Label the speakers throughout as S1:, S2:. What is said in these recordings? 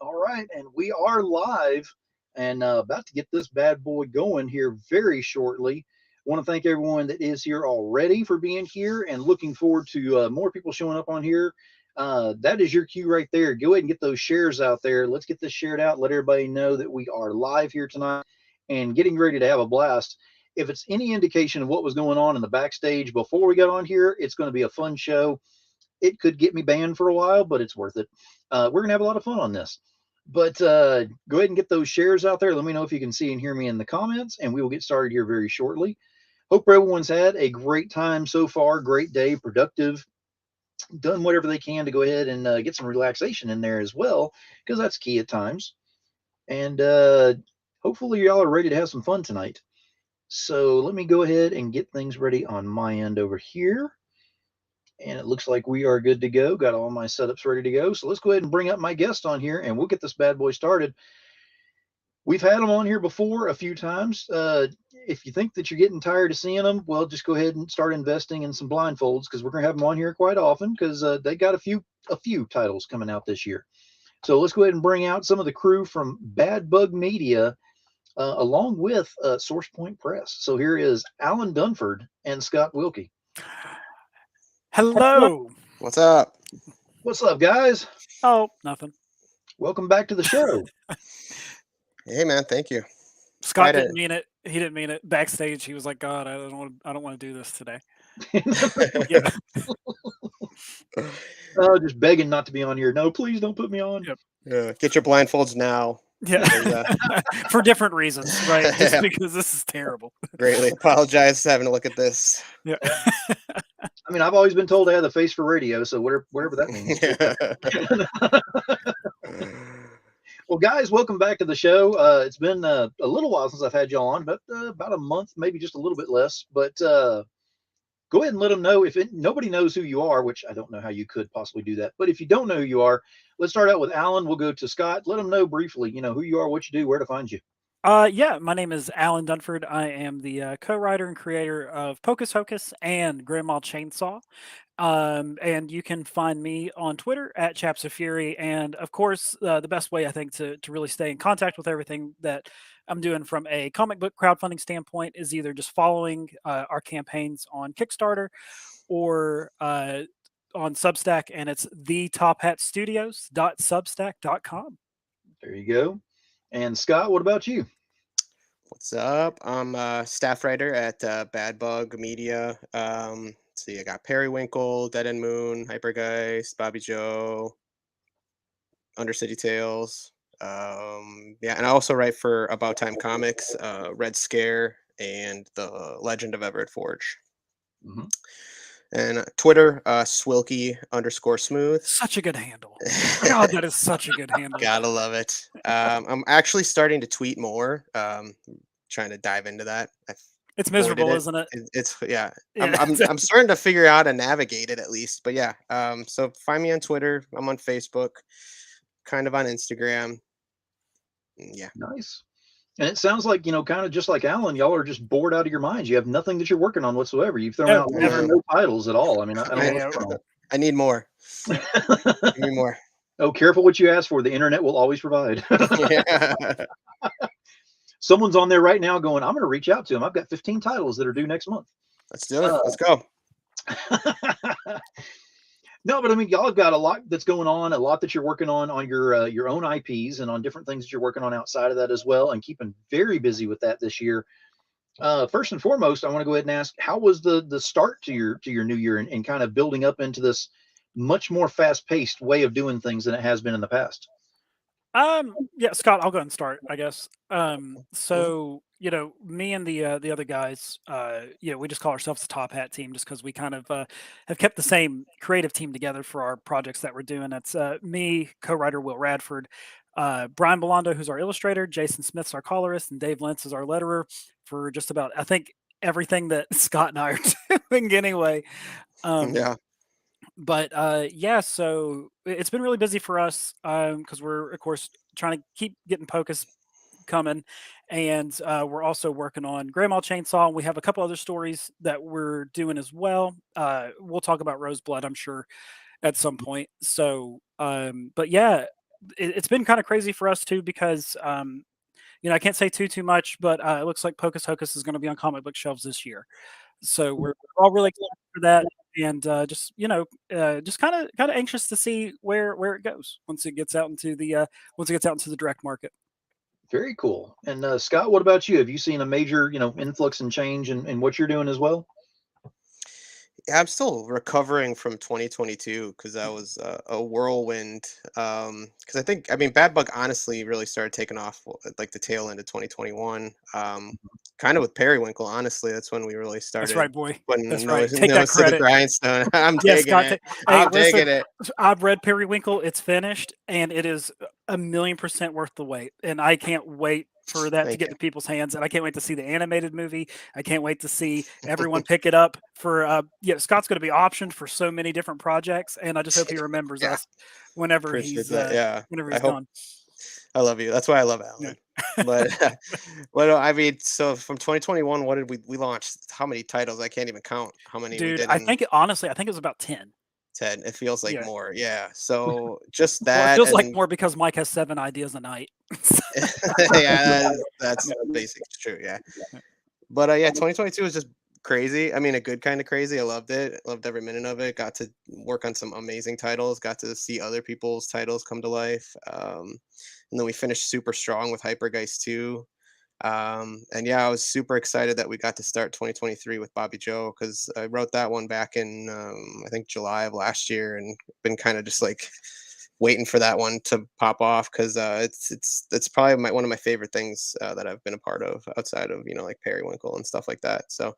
S1: All right, and we are live and about to get this bad boy going here very shortly. I want to thank everyone that is here already for being here and looking forward to more people showing up on here. That is your cue right there. Go ahead and get those shares out there. Let's get this shared out. Let everybody know that we are live here tonight and getting ready to have a blast. If it's any indication of what was going on in the backstage before we got on here, it's going to be a fun show. It could get me banned for a while, but it's worth it. We're going to have a lot of fun on this. But go ahead and get those shares out there. Let me know if you can see and hear me in the comments, and we will get started here very shortly. Hope everyone's had a great time so far. Great day, productive, done whatever they can to go ahead and get some relaxation in there as well, because that's key at times. And hopefully, y'all are ready to have some fun tonight. So let me go ahead and get things ready on my end over here. And it looks like we are good to go. Got all my setups ready to go. So let's go ahead and bring up my guest on here and we'll get this bad boy started. We've had them on here before a few times. If you think that you're getting tired of seeing them, well, just go ahead and start investing in some blindfolds because we're going to have them on here quite often because they got a few titles coming out this year. So let's go ahead and bring out some of the crew from Bad Bug Media along with Source Point Press. So here is Alan Dunford and Scott Wilkie.
S2: Hello.
S3: What's up?
S1: What's up, guys?
S2: Oh, nothing.
S1: Welcome back to the show.
S3: Hey, man. Thank you.
S2: Scott didn't mean it. He didn't mean it. Backstage, he was like, "God, I don't want to do this today."
S1: Yeah. Oh, just begging not to be on here. No, please don't put me on.
S2: Yep.
S3: Get your blindfolds now.
S2: Yeah. For different reasons, right? Just because this is terrible.
S3: Greatly apologize for having to look at this.
S2: Yeah.
S1: I mean, I've always been told I have the face for radio, so whatever that means. Well, guys, welcome back to the show. It's been a little while since I've had y'all on, but about a month, maybe just a little bit less. But go ahead and let them know nobody knows who you are, which I don't know how you could possibly do that. But if you don't know who you are, let's start out with Alan. We'll go to Scott. Let them know briefly, who you are, what you do, where to find you.
S2: Yeah, my name is Alan Dunford. I am the co-writer and creator of Pocus Hocus and Grandma Chainsaw. And you can find me on Twitter at Chaps of Fury. And of course, the best way I think to really stay in contact with everything that I'm doing from a comic book crowdfunding standpoint is either just following our campaigns on Kickstarter or on Substack, and it's thetophatstudios.substack.com.
S1: There you go. And Scott, what about you?
S3: What's up? I'm a staff writer at Bad Bug Media. See, I got Periwinkle, Dead End Moon, Hypergeist, Bobby Joe, Undercity Tales. And I also write for About Time Comics, Red Scare, and The Legend of Everett Forge.
S1: Mm-hmm.
S3: And Twitter, Swilky_smooth.
S2: Such a good handle. God, that is such a good handle.
S3: Gotta love it. I'm actually starting to tweet more. Trying to dive into that.
S2: It's miserable, isn't it?
S3: It's yeah. I'm starting to figure out and navigate it at least. But yeah. So find me on Twitter. I'm on Facebook. Kind of on Instagram. Yeah.
S1: Nice. And it sounds like, kind of just like Alan, y'all are just bored out of your minds. You have nothing that you're working on whatsoever. You've thrown out no titles at all. I mean, I don't know.
S3: I need more. Give me more.
S1: Oh, careful what you ask for. The internet will always provide.
S3: Yeah.
S1: Someone's on there right now going, I'm going to reach out to him. I've got 15 titles that are due next month.
S3: Let's do it. Let's go.
S1: No, but I mean, y'all have got a lot that's going on, a lot that you're working on your own IPs and on different things that you're working on outside of that as well, and keeping very busy with that this year. First and foremost, I want to go ahead and ask, how was the start to your new year and kind of building up into this much more fast-paced way of doing things than it has been in the past?
S2: Yeah, Scott, I'll go ahead and start, I guess. So, me and the other guys, we just call ourselves the Top Hat team just because we kind of have kept the same creative team together for our projects that we're doing. That's me, co-writer Will Radford, Brian Belando, who's our illustrator, Jason Smith's our colorist, and Dave Lentz is our letterer for just about, I think, everything that Scott and I are doing anyway.
S3: Yeah.
S2: But so it's been really busy for us because we're of course trying to keep getting Pocus coming, and we're also working on Grandma Chainsaw. And we have a couple other stories that we're doing as well. We'll talk about Roseblood, I'm sure, at some point. So, but yeah, it's been kind of crazy for us too because I can't say too much, but it looks like Pocus Hocus is going to be on comic book shelves this year. So we're all really excited for that, and just kind of anxious to see where it goes once it gets out into the direct market.
S1: Very cool. And Scott, what about you? Have you seen a major, influx and change in what you're doing as well?
S3: Yeah, I'm still recovering from 2022 because that was a whirlwind. Because I mean, Bad Bug honestly really started taking off at like the tail end of 2021. Kind of with Periwinkle, honestly, that's when we really
S2: That's
S3: started
S2: right, boy.
S3: putting
S2: That's right. Take that
S3: nose to the
S2: credit.
S3: grindstone. I'm
S2: Yes,
S3: digging
S2: Scott.
S3: it.
S2: Hey,
S3: I'm
S2: listen,
S3: digging it.
S2: I've read Periwinkle. It's finished, and it is 1,000,000% worth the wait. And I can't wait for that to
S3: Thank
S2: get
S3: you.
S2: to people's hands. And I can't wait to see the animated movie. I can't wait to see everyone pick it up for. Scott's going to be optioned for so many different projects, and I just hope he remembers
S3: Yeah,
S2: us whenever
S3: appreciate that. Yeah,
S2: whenever
S3: I
S2: he's
S3: hope
S2: gone.
S3: I love you. That's why I love
S2: Yeah.
S3: Alan. But well, I mean, so from 2021, what did we launched? How many titles? I can't even count how many we
S2: Dude,
S3: did in
S2: honestly, I think it was about 10.
S3: 10. It feels like
S2: Yeah.
S3: more. Yeah. So just
S2: Well, it
S3: that
S2: feels like
S3: and
S2: more because Mike has 7 ideas a night.
S3: yeah, that's
S2: Yeah.
S3: basic. It's true. Yeah.
S2: Yeah.
S3: But yeah, 2022 was just crazy. I mean, a good kind of crazy. I loved it. Loved every minute of it. Got to work on some amazing titles. Got to see other people's titles come to life. And then we finished super strong with Hypergeist 2. And yeah, I was super excited that we got to start 2023 with Bobby Joe because I wrote that one back in I think July of last year, and been kind of just like waiting for that one to pop off because it's probably one of my favorite things that I've been a part of outside of like Periwinkle and stuff like that. So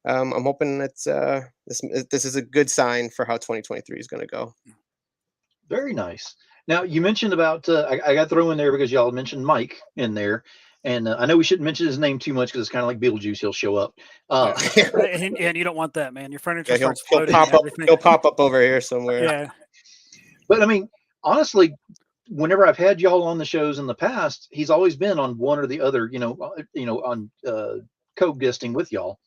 S3: I'm hoping it's this is a good sign for how 2023 is going to go.
S1: Very nice. Now you mentioned about I got to throw in there because y'all mentioned Mike in there, and I know we shouldn't mention his name too much because it's kind of like Beetlejuice; he'll show up. Uh,
S2: Yeah. And you don't want that, man. Your furniture
S3: Yeah,
S2: starts
S3: he'll
S2: floating
S3: pop
S2: and
S3: up.
S2: everything.
S3: He'll pop up over here somewhere.
S2: Yeah.
S1: but I mean, honestly, whenever I've had y'all on the shows in the past, he's always been on one or the other, on co-guesting with y'all,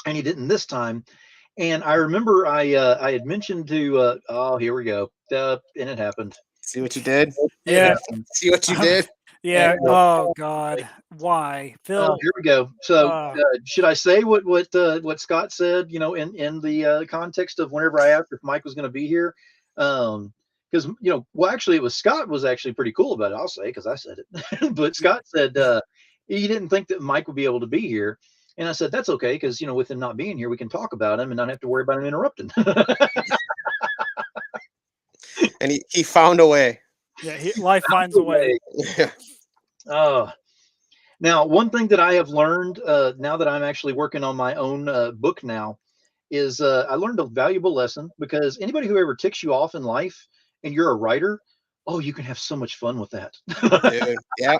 S1: and he didn't this time. And I remember I had mentioned to oh, here we go, and it happened.
S3: See what you did?
S1: It
S2: Yeah.
S1: happened.
S3: See what you did?
S2: Yeah.
S1: And,
S2: Oh God. Why, Phil?
S1: here we go. So,
S2: Uh,
S1: should I say what Scott said? In the context of whenever I asked if Mike was going to be here, because well, actually, it was Scott was actually pretty cool about it. I'll say because I said it, but Scott said he didn't think that Mike would be able to be here, and I said that's okay because with him not being here, we can talk about him and not have to worry about him interrupting.
S3: And he found a way.
S2: yeah. Life finds a way.
S3: Yeah.
S1: Uh, Now, one thing that I have learned now that I'm actually working on my own book now is I learned a valuable lesson because anybody who ever ticks you off in life and you're a writer, oh, you can have so much fun with that.
S3: Dude, yeah.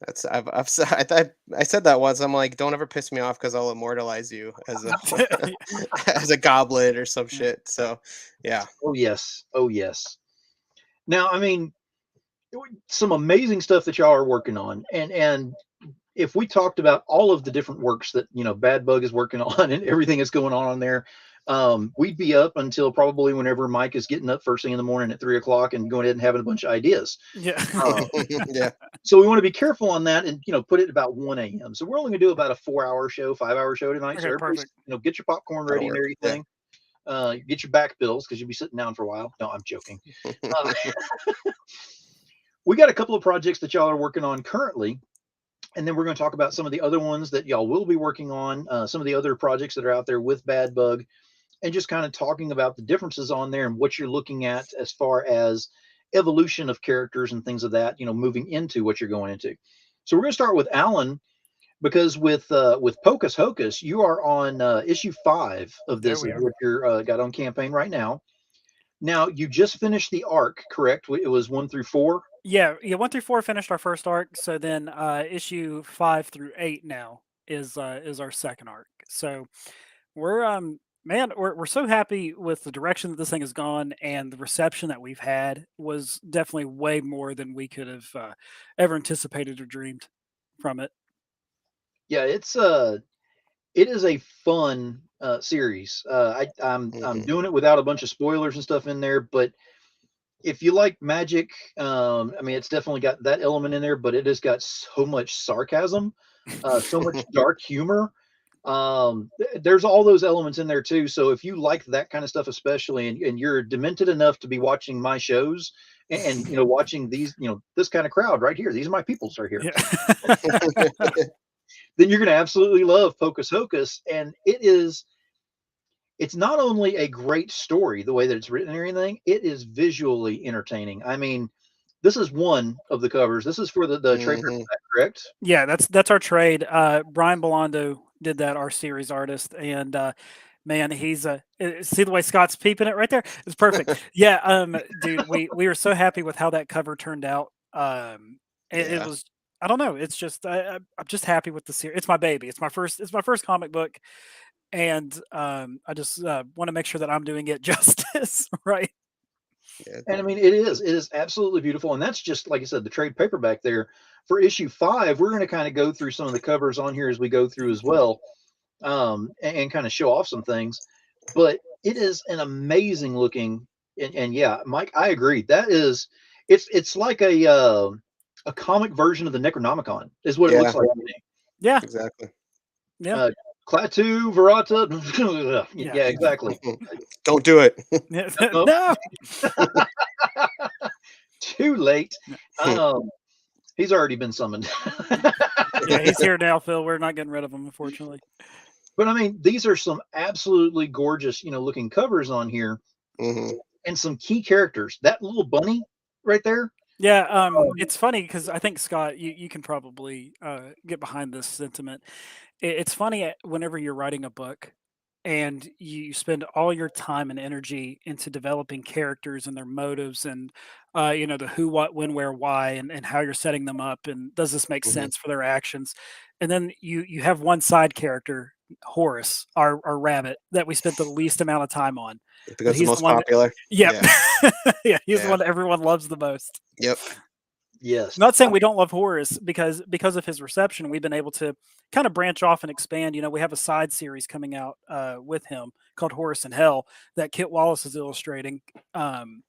S3: That's I said that once. I'm like, don't ever piss me off because I'll immortalize you as a as a goblet or some shit. So yeah.
S1: Oh, yes. Oh, yes. Now, I mean, some amazing stuff that y'all are working on. And if we talked about all of the different works that, Bad Bug is working on and everything that's going on there, we'd be up until probably whenever Mike is getting up first thing in the morning at 3 o'clock and going ahead and having a bunch of ideas.
S2: Yeah.
S3: Yeah.
S1: So we want to be careful on that and put it at about 1 a.m. So we're only gonna do about a 4-hour show, 5-hour show tonight.
S2: Okay,
S1: So everybody,
S2: perfect.
S1: get your popcorn
S3: That'll
S1: ready and
S3: work. Yeah.
S1: everything. Get your back pills because you'll be sitting down for a while. No, I'm joking. Uh, we got a couple of projects that y'all are working on currently, and then we're going to talk about some of the other ones that y'all will be working on. Some of the other projects that are out there with Bad Bug, and just kind of talking about the differences on there and what you're looking at as far as evolution of characters and things of that, moving into what you're going into. So we're going to start with Alan because with Pocus Hocus, you are on issue 5 of
S2: There
S1: this,
S2: we
S1: is
S2: are.
S1: what you're got on campaign right now. Now you just finished the arc, correct? It was 1 through 4.
S2: Yeah. 1 through 4 finished our first arc. So then issue 5 through 8 now is our second arc. So we're man, we're so happy with the direction that this thing has gone, and the reception that we've had was definitely way more than we could have ever anticipated or dreamed from it.
S1: Yeah, it is a fun series. I'm
S3: Mhm.
S1: doing it without a bunch of spoilers and stuff in there, but if you like Magic, I mean, it's definitely got that element in there, but it has got so much sarcasm, so much dark humor. There's all those elements in there too. So if you like that kind of stuff, especially, and you're demented enough to be watching my shows and watching these, this kind of crowd right here, these are my peoples right here,
S2: Yeah.
S1: then you're going to absolutely love Pocus Hocus. And it's not only a great story, the way that it's written and everything, it is visually entertaining. I mean, this is one of the covers. This is for the trade
S3: Mhm.
S1: paperback, correct?
S2: Yeah, that's our trade. Brian Belando did that, our series artist, and man, he's see the way Scott's peeping it right there. It's perfect. Yeah, dude, we were so happy with how that cover turned out. It
S3: Yeah.
S2: was, I don't know, it's just I'm just happy with the series. It's my baby. It's my first comic book, and I just want to make sure that I'm doing it justice, right?
S3: Yeah.
S1: And I mean, it is absolutely beautiful. And that's just, like I said, the trade paperback there. For issue 5, we're going to kind of go through some of the covers on here as we go through as well, and kind of show off some things. But it is an amazing looking, and yeah, Mike, I agree. It's like a comic version of the Necronomicon is what it looks
S3: Yeah.
S1: like to me.
S2: Yeah,
S3: Exactly.
S2: yeah,
S1: Uh, Klaatu, Verata,
S2: yeah.
S1: yeah, exactly.
S3: Don't do it.
S1: No.
S2: No.
S1: Too late.
S3: Hmm.
S1: He's already been summoned.
S2: Yeah, he's here now, Phil. We're not getting rid of him, unfortunately.
S1: But I mean, these are some absolutely gorgeous, looking covers on here,
S3: Mhm.
S1: and some key characters. That little bunny right there.
S2: Yeah, it's funny because I think Scott, you can probably get behind this sentiment. It's funny whenever you're writing a book and you spend all your time and energy into developing characters and their motives and the who, what, when, where, why, and how you're setting them up, and does this make
S3: Mhm.
S2: sense for their actions? And then you have one side character, Horace, our rabbit, that we spent the least amount of time on, but
S3: Because the
S2: he's the
S3: most
S2: one that,
S3: popular.
S2: yep,
S3: Yeah.
S2: yeah, he's the
S3: Yeah.
S2: one that everyone loves the most.
S3: Yep.
S1: Yes.
S2: Not saying we don't love Horace, because of his reception, we've been able to kind of branch off and expand. We have a side series coming out with him called Horace in Hell that Kit Wallace is illustrating, and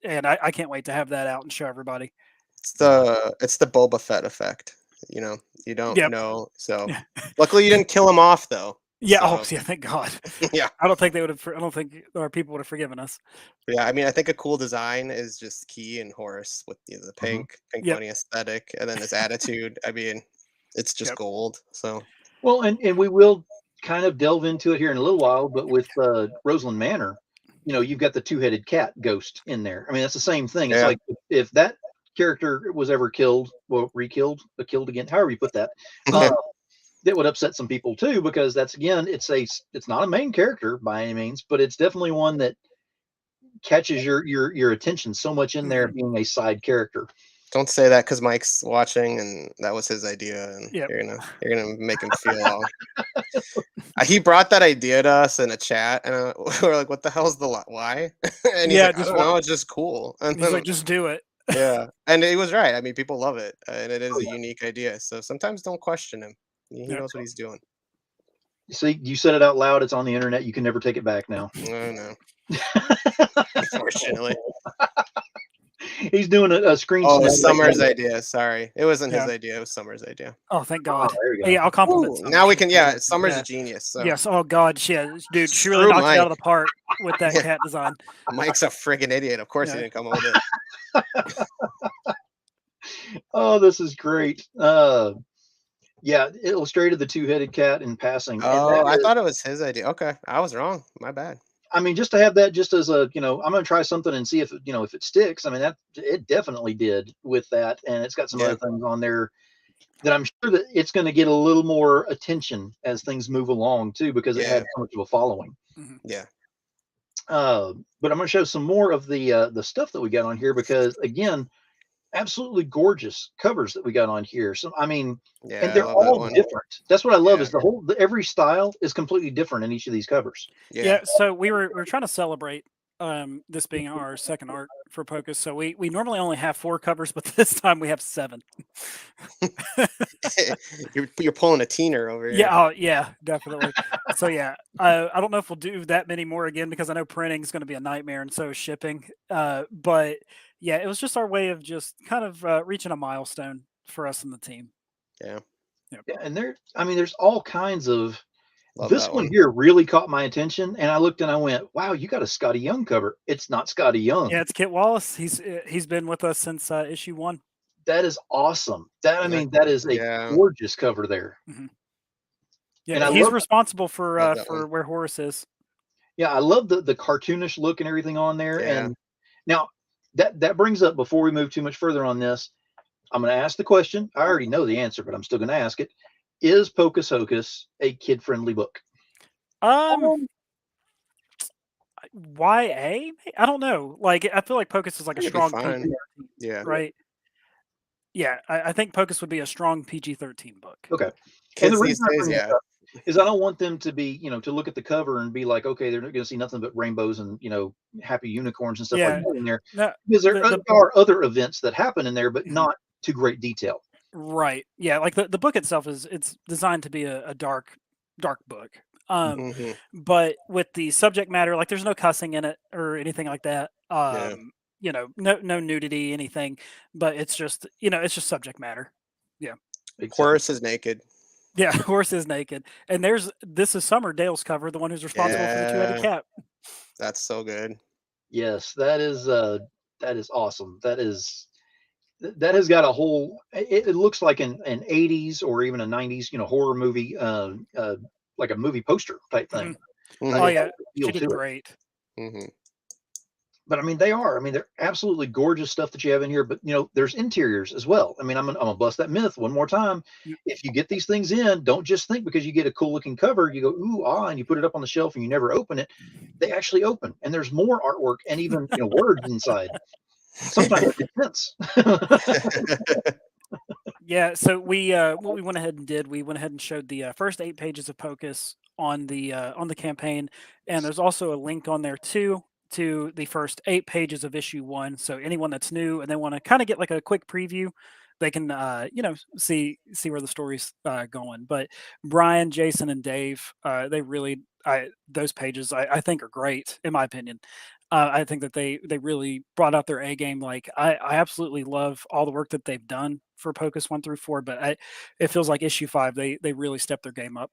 S2: I can't wait to have that out and show everybody.
S3: It's the Boba Fett effect. You don't
S2: Yep.
S3: know. So
S2: Yeah.
S3: luckily you didn't kill him off though.
S2: Yeah. Oh,
S3: So
S2: yeah. Thank God.
S3: yeah.
S2: I don't think they would have. I don't think our people would have forgiven us.
S3: Yeah. I mean, I think a cool design is just key in Horace with the pink
S2: Yep.
S3: bunny aesthetic, and then his attitude. I mean, it's just
S2: Yep.
S3: gold. So
S1: Well, and we will kind of delve into it here in a little while, but with Roseland Manor, you've got the two-headed cat ghost in there. I mean, that's the same thing. It's
S3: Yeah.
S1: like if that character was ever killed, well, re-killed, killed again, however you put that, that would upset some people too, because that's, again, it's not a main character by any means, but it's definitely one that catches your attention so much in there, being a side character.
S3: don't say that because Mike's watching, and that was his idea, and
S2: Yep.
S3: you're gonna make him feel all. He brought that idea to us in a chat, and we're like, "What the hell's the why?" And he's
S2: Yeah,
S3: like, "I
S2: just
S3: don't know, it's just cool." And
S2: He's
S3: then,
S2: like, just do it.
S3: yeah, and he was right. I mean, people love it, and it is
S1: Oh,
S3: a
S1: yeah.
S3: unique idea. So sometimes don't question him. He
S2: Yeah.
S3: knows what he's doing.
S1: See, you said it out loud. It's on the internet. You can never take it back now.
S3: No, no. Unfortunately.
S1: He's doing a screen
S3: Oh, it
S1: snap
S3: was
S1: right
S3: Summer's
S1: now.
S3: idea. Sorry, it wasn't his
S2: Yeah.
S3: idea. It was Summer's idea.
S2: Oh, thank
S1: Oh,
S2: God.
S1: there you go.
S2: Yeah, I'll compliment.
S3: Ooh,
S2: Summer.
S3: now we can. Yeah, Summer's
S2: Yeah.
S3: a genius. So
S2: Yes. Oh God. Yeah, dude. She really
S3: Screw
S2: knocked it out of
S3: Mike.
S2: the park with that
S3: Yeah.
S2: cat design.
S3: Mike's a friggin' idiot. Of course
S2: Yeah.
S3: he didn't come up with it.
S1: Oh, this is great. Yeah, illustrated the two-headed cat in passing. And
S3: Oh,
S1: that
S3: I
S1: is,
S3: thought it was his idea. Okay, I was wrong. My bad.
S1: I mean, just to have that just as a, I'm going to try something and see if, if it sticks. I mean, that it definitely did with that. And it's got some
S3: Yeah.
S1: other things on there that I'm sure that it's going to get a little more attention as things move along too, because it had
S3: Yeah.
S1: so much of a following.
S3: Yeah.
S1: But I'm going to show some more of the stuff that we got on here, because again, absolutely gorgeous covers that we got on here. So I mean,
S3: Yeah.
S1: and
S3: I
S1: they're
S3: love that
S1: all
S3: one.
S1: different. That's what I love,
S3: Yeah.
S1: is every style is completely different in each of these covers.
S2: Yeah. So we were trying to celebrate This being our second arc for Pocus. So we normally only have 4 covers, but this time we have 7.
S3: You're pulling a teener over here.
S2: Yeah, yeah, definitely. So yeah, I don't know if we'll do that many more again because I know printing is going to be a nightmare, and so is shipping. But yeah, it was just our way of just kind of reaching a milestone for us and the team.
S3: Yeah.
S1: Yeah, and there's all kinds of.
S3: Love
S1: This
S3: that
S1: one
S3: one.
S1: here really caught my attention, and I looked and I went, "Wow, you got a Scotty Young cover." It's not Scotty Young.
S2: Yeah, it's Kit Wallace. He's been with us since issue 1.
S1: That is awesome. I
S3: Yeah.
S1: mean, that is a
S3: Yeah.
S1: gorgeous cover there.
S2: Mhm.
S1: And I
S2: Yeah, he's
S1: love
S2: responsible
S3: Love
S2: for
S3: that
S2: for
S3: one.
S2: where Horace is.
S1: Yeah, I love the cartoonish look and everything on there.
S3: Yeah.
S1: And now that brings up, before we move too much further on this, I'm going to ask the question. I already know the answer, but I'm still going to ask it. Is Pocus Hocus a kid-friendly book?
S2: YA? I don't know. Like, I feel like Pocus is like a
S3: It'd be
S2: strong
S3: fine.
S2: PG,
S3: Yeah.
S2: right? Yeah, I think Pocus would be a strong PG-13 book.
S1: Okay. And the
S3: Kids these
S1: reason I
S3: days,
S1: bring that
S3: yeah.
S1: up is I don't want them to be, to look at the cover and be like, okay, they're not going to see nothing but rainbows and, happy unicorns and stuff
S2: Yeah.
S1: like that in there.
S2: No,
S1: Because there
S2: the
S1: are other events that happen in there, but
S2: Mhm.
S1: not to great detail.
S2: right. Yeah, like the book itself it's designed to be a dark book.
S3: Mhm.
S2: But with the subject matter, like there's no cussing in it or anything like that.
S3: Yeah.
S2: No nudity, anything, but it's just subject matter.
S1: Exactly.
S3: Horace is naked.
S2: Yeah, horse is naked. And this is Summer, Dale's cover, the one who's responsible for the two-headed
S3: Yeah.
S2: cat.
S3: That's so good.
S1: Yes, that is awesome. That has got a whole. It looks like an 80s or even a 90s, horror movie, like a movie poster type thing.
S3: Mhm.
S2: Oh
S1: It
S2: yeah,
S1: has a
S2: she
S1: feel
S2: did
S1: to it.
S2: great.
S3: Mhm.
S1: But I mean, they are. I mean, they're absolutely gorgeous stuff that you have in here. But there's interiors as well. I mean, I'm gonna bust that myth one more time.
S2: Mm.
S1: If you get these things in, don't just think because you get a cool looking cover, you go ooh ah, and you put it up on the shelf and you never open it. They actually open, and there's more artwork and even words inside. Sometimes it fits.
S2: Yeah, so we what we went ahead and did, we went ahead and showed the first 8 pages of Pocus on the campaign, and there's also a link on there too to the first 8 pages of issue 1. So anyone that's new and they want to kind of get like a quick preview, they can see where the story's going. But Brian, Jason, and Dave, they really those pages I think are great in my opinion. I think that they really brought out their A game. Like I absolutely love all the work that they've done for Pocus 1 through 4, but it feels like issue 5 they really stepped their game up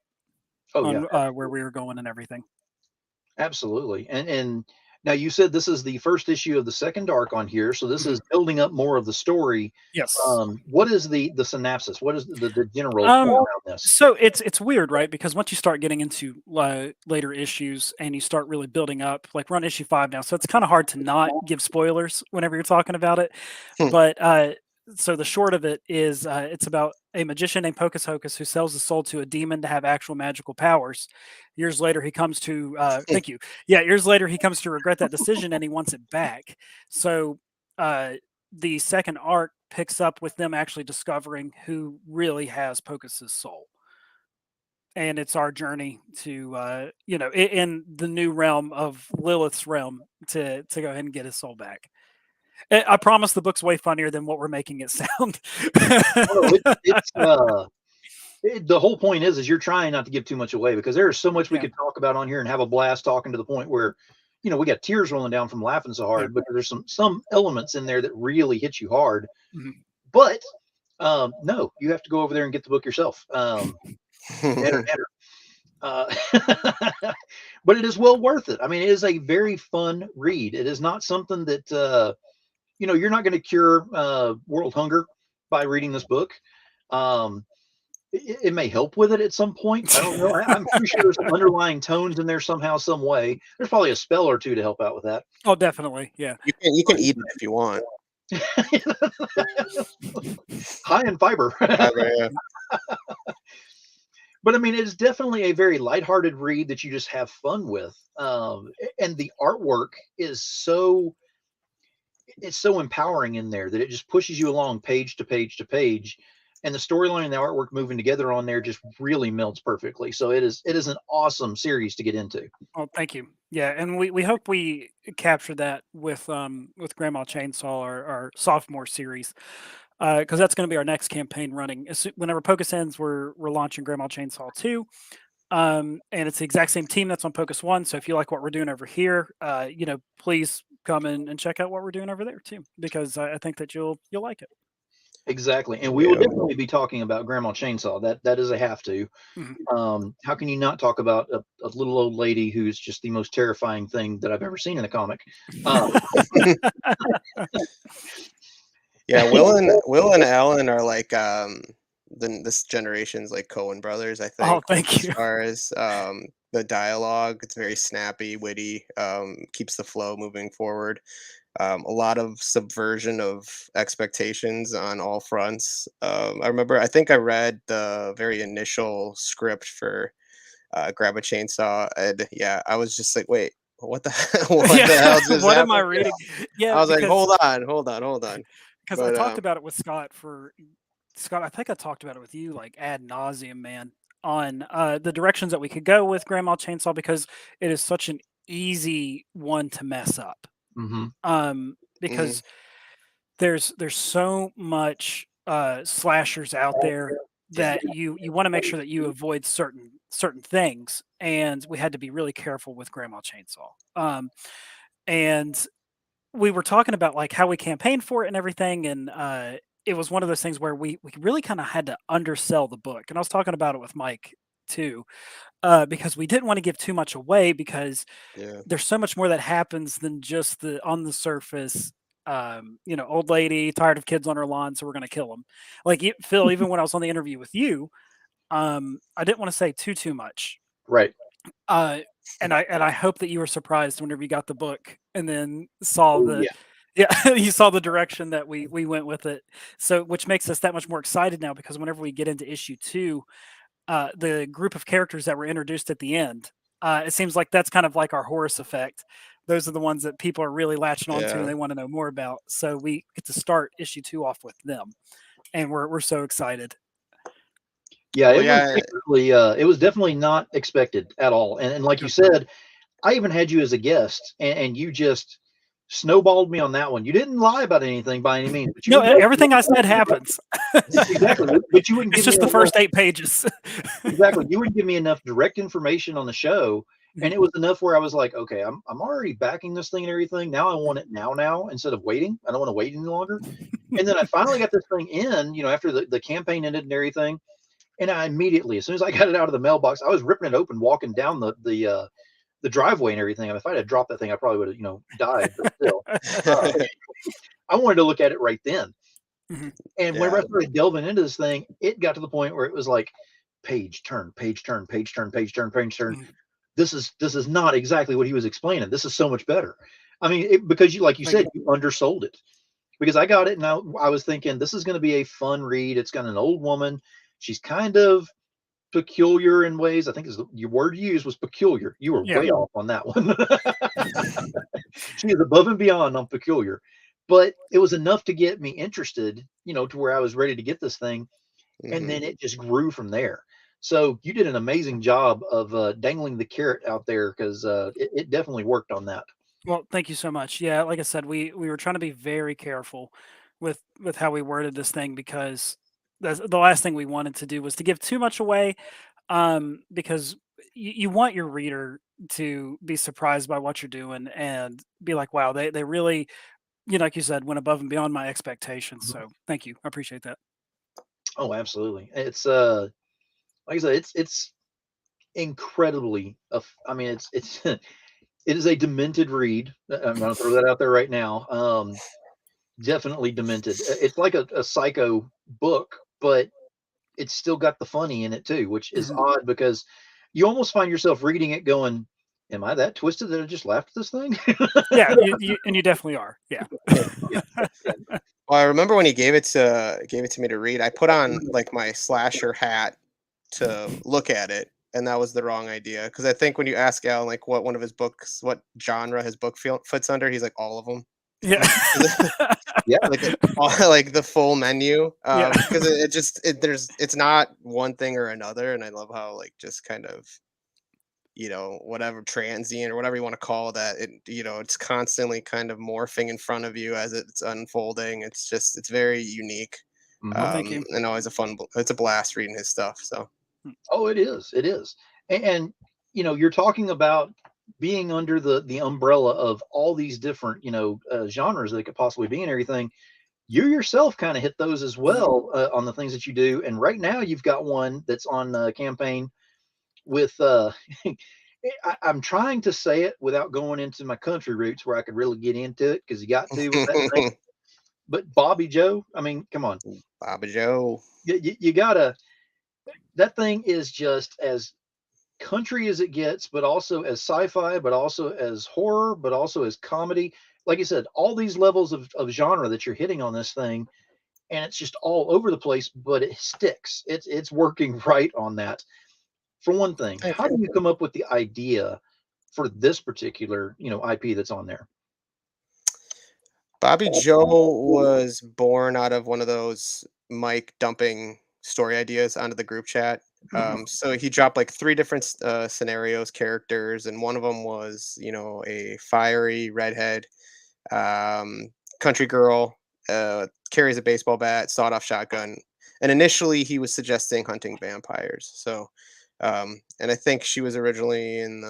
S1: Oh yeah,
S2: on where we were going and everything.
S1: absolutely. And now you said this is the first issue of the second arc on here, so this
S2: Mhm.
S1: is building up more of the story.
S2: Yes.
S1: What is the synopsis? What is the general
S2: Um,
S1: around this?
S2: So it's weird, right? Because once you start getting into later issues and you start really building up, like we're on issue 5 now, so it's kind of hard to not give spoilers whenever you're talking about it.
S3: Hmm.
S2: But so the short of it is, it's about a magician named Pocus Hocus who sells his soul to a demon to have actual magical powers. Years later, he comes to thank you. Yeah, years later he comes to regret that decision and he wants it back. So the second arc picks up with them actually discovering who really has Pocus's soul. And it's our journey to, in the new realm of Lilith's realm to go ahead and get his soul back. I promise the book's way funnier than what we're making it sound.
S1: Oh, the whole point is you're trying not to give too much away because there is so much we
S2: Yeah.
S1: could talk about on here and have a blast talking to the point where we got tears rolling down from laughing so hard. But there's some elements in there that really hit you hard.
S2: Mhm.
S1: But no, you have to go over there and get the book yourself. Better. But it is well worth it. I mean, it is a very fun read. It is not something that you're not going to cure world hunger by reading this book. It may help with it at some point. I don't know. I'm pretty sure there's some underlying tones in there somehow, some way. There's probably a spell or two to help out with that.
S2: Oh, definitely. Yeah.
S3: You can eat it if you want.
S1: High in fiber.
S3: Yeah.
S1: But I mean, it's definitely a very lighthearted read that you just have fun with. And the artwork is it's so empowering in there that it just pushes you along page to page to page. And the storyline and the artwork moving together on there just really melts perfectly. So it is an awesome series to get into.
S2: Oh, thank you. Yeah, and we hope we capture that with Grandma Chainsaw, our sophomore series, because that's going to be our next campaign running. Whenever Pocus ends, we're launching Grandma Chainsaw 2. And it's the exact same team that's on Pocus 1. So if you like what we're doing over here, please come and check out what we're doing over there too, because I think that you'll like it.
S1: Exactly. And we will definitely be talking about Grandma Chainsaw. That is a have to.
S2: Mhm.
S1: How can you not talk about a little old lady who's just the most terrifying thing that I've ever seen in a comic?
S3: Yeah, Will and Alan are like this generation's like Coen brothers, I think.
S2: Oh, thank you.
S3: As far as the dialogue, it's very snappy, witty, keeps the flow moving forward. A lot of subversion of expectations on all fronts. I think I read the very initial script for Grab a Chainsaw, and yeah, I was just like, wait, what the what the hell just
S2: What am I
S3: happened?
S2: reading?
S3: I
S2: Yeah,
S3: was like,
S2: because
S3: hold on.
S2: I
S3: But
S2: talked about it with Scott Scott. I think I talked about it with you like ad nauseum, man, on the directions that we could go with Grandma Chainsaw, because it is such an easy one to mess up.
S1: Mm-hmm.
S2: Because there's so much slashers out there
S3: Yeah.
S2: that you want to make sure that you avoid certain things, and we had to be really careful with Grandma Chainsaw. And we were talking about like how we campaigned for it and everything, and it was one of those things where we really kind of had to undersell the book. And I was talking about it with Mike too, because we didn't want to give too much away, because
S3: Yeah.
S2: there's so much more that happens than just the on the surface. Old lady tired of kids on her lawn, so we're going to kill them. Like Phil, even when I was on the interview with you, I didn't want to say too much.
S1: Right.
S2: uh, and I hope that you were surprised whenever you got the book and then saw
S1: Oh,
S2: the
S1: yeah.
S2: you saw the direction that we went with it. So which makes us that much more excited now, because whenever we get into issue 2, the group of characters that were introduced at the end, it seems like that's kind of like our Horus effect. Those are the ones that people are really latching onto and
S3: Yeah.
S2: they want to know more about. So we get to start issue 2 off with them, and we're so excited.
S1: Yeah,
S3: Well,
S1: it was
S3: yeah.
S1: definitely not expected at all. And like you said, I even had you as a guest, and you just snowballed me on that one. You didn't lie about anything by any means, but you
S2: No,
S1: wouldn't
S2: everything I said happens.
S1: exactly. But you wouldn't
S2: It's
S1: give me
S2: just the
S1: enough,
S2: first 8 pages.
S1: exactly. You wouldn't give me enough direct information on the show, and it was enough where I was like, okay, I'm already backing this thing and everything. Now I want it now instead of waiting. I don't want to wait any longer. And then I finally got this thing in, after the campaign ended and everything. And I immediately, as soon as I got it out of the mailbox, I was ripping it open, walking down the driveway and everything. I mean, if I had dropped that thing, I probably would have, died. But still, I wanted to look at it right then. And whenever I started delving into this thing, it got to the point where it was like page turn, page turn, page turn, page turn, page turn. This is not exactly what he was explaining. This is so much better. I mean, because you, like you said, you undersold it. Because I got it and I was thinking this is going to be a fun read. It's got an old woman. She's kind of peculiar in ways. I think your word you used was peculiar. You were way off on that one. She is above and beyond on peculiar. But it was enough to get me interested, to where I was ready to get this thing. And then it just grew from there. So you did an amazing job of dangling the carrot out there, because it definitely worked on that.
S2: Well, thank you so much. Yeah, like I said, we were trying to be very careful with how we worded this thing, because the last thing we wanted to do was to give too much away, because you want your reader to be surprised by what you're doing and be like, wow, they really, like you said, went above and beyond my expectations. So thank you. I appreciate that.
S1: Oh, absolutely. It's like I said, it's incredibly I mean, it's it is a demented read. I'm gonna throw that out there right now. Definitely demented. It's like a psycho book, but it's still got the funny in it too, which is odd, because you almost find yourself reading it going, am I that twisted that I just laughed at this thing?
S2: Yeah, you definitely are. Yeah.
S3: Well, I remember when he gave it to me to read, I put on like my slasher hat to look at it, and that was the wrong idea, because I think when you ask Alan like what one of his books, what genre his book fits under, he's like all of them.
S2: Yeah.
S1: Yeah,
S3: like the full menu,
S2: Yeah.
S3: because it's not one thing or another, and I love how like just kind of whatever transient or whatever you want to call that. It's constantly kind of morphing in front of you as it's unfolding. It's very unique.
S1: Mhm.
S2: Thank you.
S3: And always it's a blast reading his stuff. So
S1: Oh, it is. It is. And you're talking about being under the umbrella of all these different, genres that could possibly be and everything. You yourself kind of hit those as well on the things that you do. And right now you've got one that's on campaign with I'm trying to say it without going into my country roots where I could really get into it because you got to with that thing. But Bobby Joe, I mean, come on,
S3: Bobby Joe.
S1: you gotta. That thing is just as country as it gets, but also as sci-fi, but also as horror, but also as comedy. Like I said, all these levels of genre that you're hitting on this thing, and it's just all over the place, but it sticks. It's working right on that. For one thing,
S3: Thank
S1: how
S3: you.
S1: do you come up with the idea for this particular, IP that's on there?
S3: Bobby Joe was born out of one of those Mike dumping story ideas onto the group chat. So he dropped like three different scenarios, characters, and one of them was, a fiery redhead um, country girl, carries a baseball bat, sawed-off shotgun, and initially he was suggesting hunting vampires. So, and I think she was originally in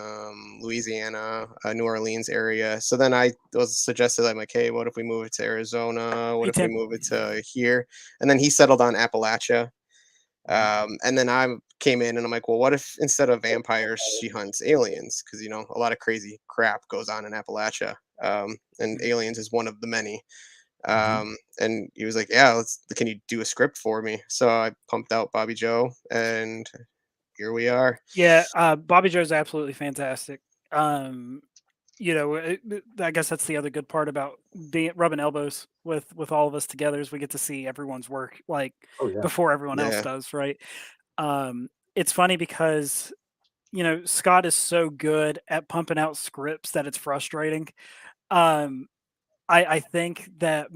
S3: Louisiana, New Orleans area. So then I was suggested, I'm like, hey, what if we move it to Arizona? What
S2: Hey,
S3: if we
S2: Tim.
S3: move it to here? And then he settled on Appalachia. And then I came in and I'm like, well, what if instead of vampires, she hunts aliens? Because, a lot of crazy crap goes on in Appalachia. And aliens is one of the many. And he was like, yeah, can you do a script for me? So I pumped out Bobby Joe and here we are.
S2: Yeah, Bobby Joe's absolutely fantastic. I guess that's the other good part about being rubbing elbows with all of us together is we get to see everyone's work like
S1: Oh yeah.
S2: before everyone else
S3: Yeah.
S2: does, right? It's funny because Scott is so good at pumping out scripts that it's frustrating. Um, I think that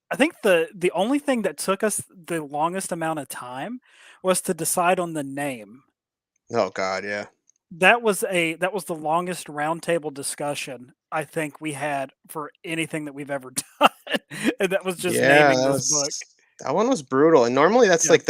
S2: I think the only thing that took us the longest amount of time was to decide on the name.
S3: Oh God, yeah.
S2: That was the longest roundtable discussion I think we had for anything that we've ever done, and that was just
S3: Yeah,
S2: naming this book.
S3: that one was brutal. And normally that's
S2: Yeah.
S3: like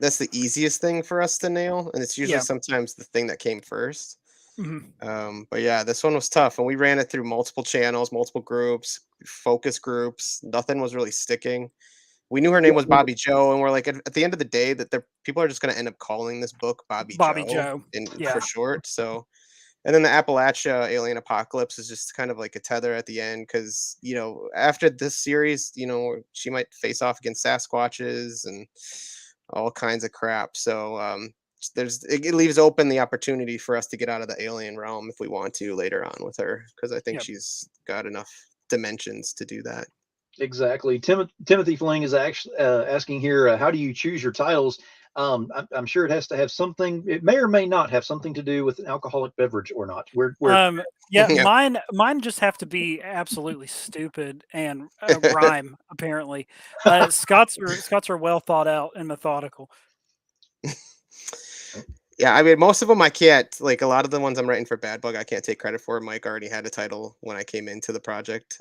S3: that's the easiest thing for us to nail. And it's usually
S2: Yeah.
S3: sometimes the thing that came first.
S2: Mhm.
S3: But yeah, this one was tough, and we ran it through multiple channels, multiple groups, focus groups. Nothing was really sticking. We knew her name was Bobby Joe, and we're like, at the end of the day, that people are just going to end up calling this book Bobby
S2: Bobby
S3: Joe
S2: Joe. Yeah.
S3: for short. So, and then the Appalachia Alien Apocalypse is just kind of like a tether at the end because after this series, she might face off against Sasquatches and all kinds of crap. So it leaves open the opportunity for us to get out of the alien realm if we want to later on with her because I think
S2: Yep.
S3: she's got enough dimensions to do that.
S1: Exactly. Timothy Fling is actually asking here, how do you choose your titles? I'm sure it has to have something. It may or may not have something to do with an alcoholic beverage or not. We're
S2: Yeah,
S3: Yeah.
S2: mine just have to be absolutely stupid and rhyme apparently. Scott's are well thought out and methodical.
S3: Yeah, I mean, most of them I can't, like a lot of the ones I'm writing for Bad Bug, I can't take credit for. Mike already had a title when I came into the project.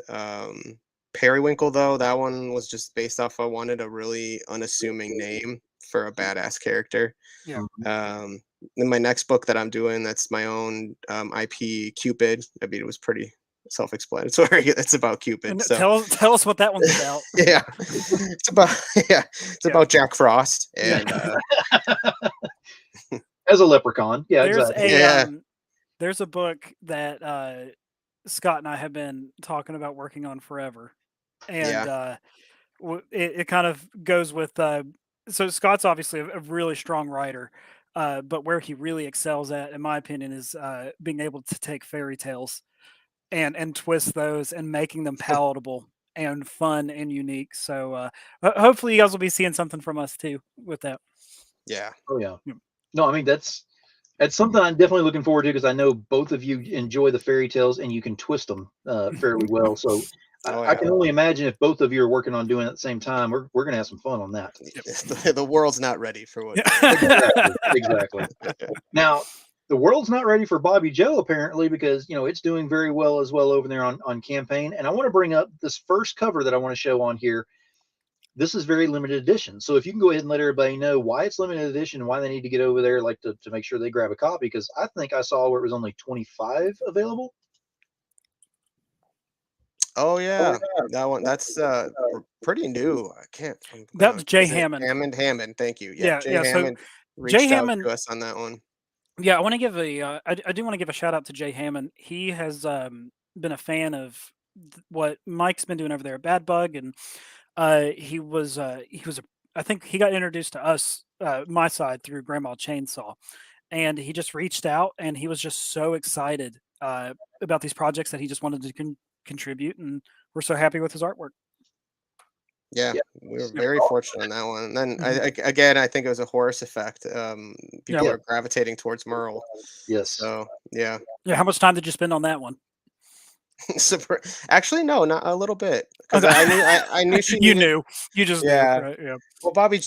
S3: Periwinkle, though, that one was just based off I wanted a really unassuming name for a badass character.
S2: Yeah.
S3: In my next book that I'm doing, that's my own IP, Cupid. I mean, it was pretty self-explanatory. It's about Cupid.
S2: And
S3: So
S2: tell us what that one's about.
S3: yeah, it's about it's
S2: Yeah.
S3: about Jack Frost
S2: Yeah.
S3: and
S1: as a leprechaun. Yeah,
S2: There's
S1: exactly.
S3: Yeah.
S2: there's a book that Scott and I have been talking about working on forever, and
S3: Yeah.
S2: it kind of goes with so Scott's obviously a really strong writer, but where he really excels at, in my opinion, is being able to take fairy tales and twist those and making them palatable and fun and unique. So hopefully you guys will be seeing something from us too with that.
S3: Yeah.
S1: Oh yeah.
S2: Yep.
S1: No, I mean that's something I'm definitely looking forward to because I know both of you enjoy the fairy tales and you can twist them fairly well. So
S3: Oh,
S1: I
S3: yeah.
S1: can only imagine if both of you are working on doing it at the same time. We're gonna have some fun on that.
S3: The world's not ready for what.
S1: Exactly. Now, the world's not ready for Bobby Joe apparently because it's doing very well as well over there on campaign. And I want to bring up this first cover that I want to show on here. This is very limited edition. So if you can go ahead and let everybody know why it's limited edition and why they need to get over there, like to make sure they grab a copy, because I think I saw where it was only 25 available.
S3: Oh yeah, that one. That's pretty new. I can't.
S2: That's Jay
S3: is it
S2: Hammond.
S3: Hammond. Thank you.
S2: Yeah,
S3: Jay
S2: yeah, so
S3: Hammond
S2: Jay
S3: reached out
S2: Hammond
S3: to us on that one.
S2: Yeah, I want to give I do want to give a shout out to Jay Hammond. He has been a fan of what Mike's been doing over there at Bad Bug, and he was a, I think he got introduced to us my side through Grandma Chainsaw, and he just reached out and he was just so excited about these projects that he just wanted to contribute, and we're so happy with his artwork.
S3: Yeah,
S1: Yeah.
S3: we were very fortunate on that one. And then
S2: Mhm.
S3: again, I think it was a Horus effect. People
S2: Yeah.
S3: are gravitating towards Merle.
S1: Yes.
S3: So yeah.
S2: Yeah, how much time did you spend on that one?
S3: Actually, no, not a little bit, because
S2: Okay.
S3: I knew she
S2: You
S3: needed.
S2: knew. You just knew,
S3: Yeah.
S2: right? Yeah.
S3: Well, Bobby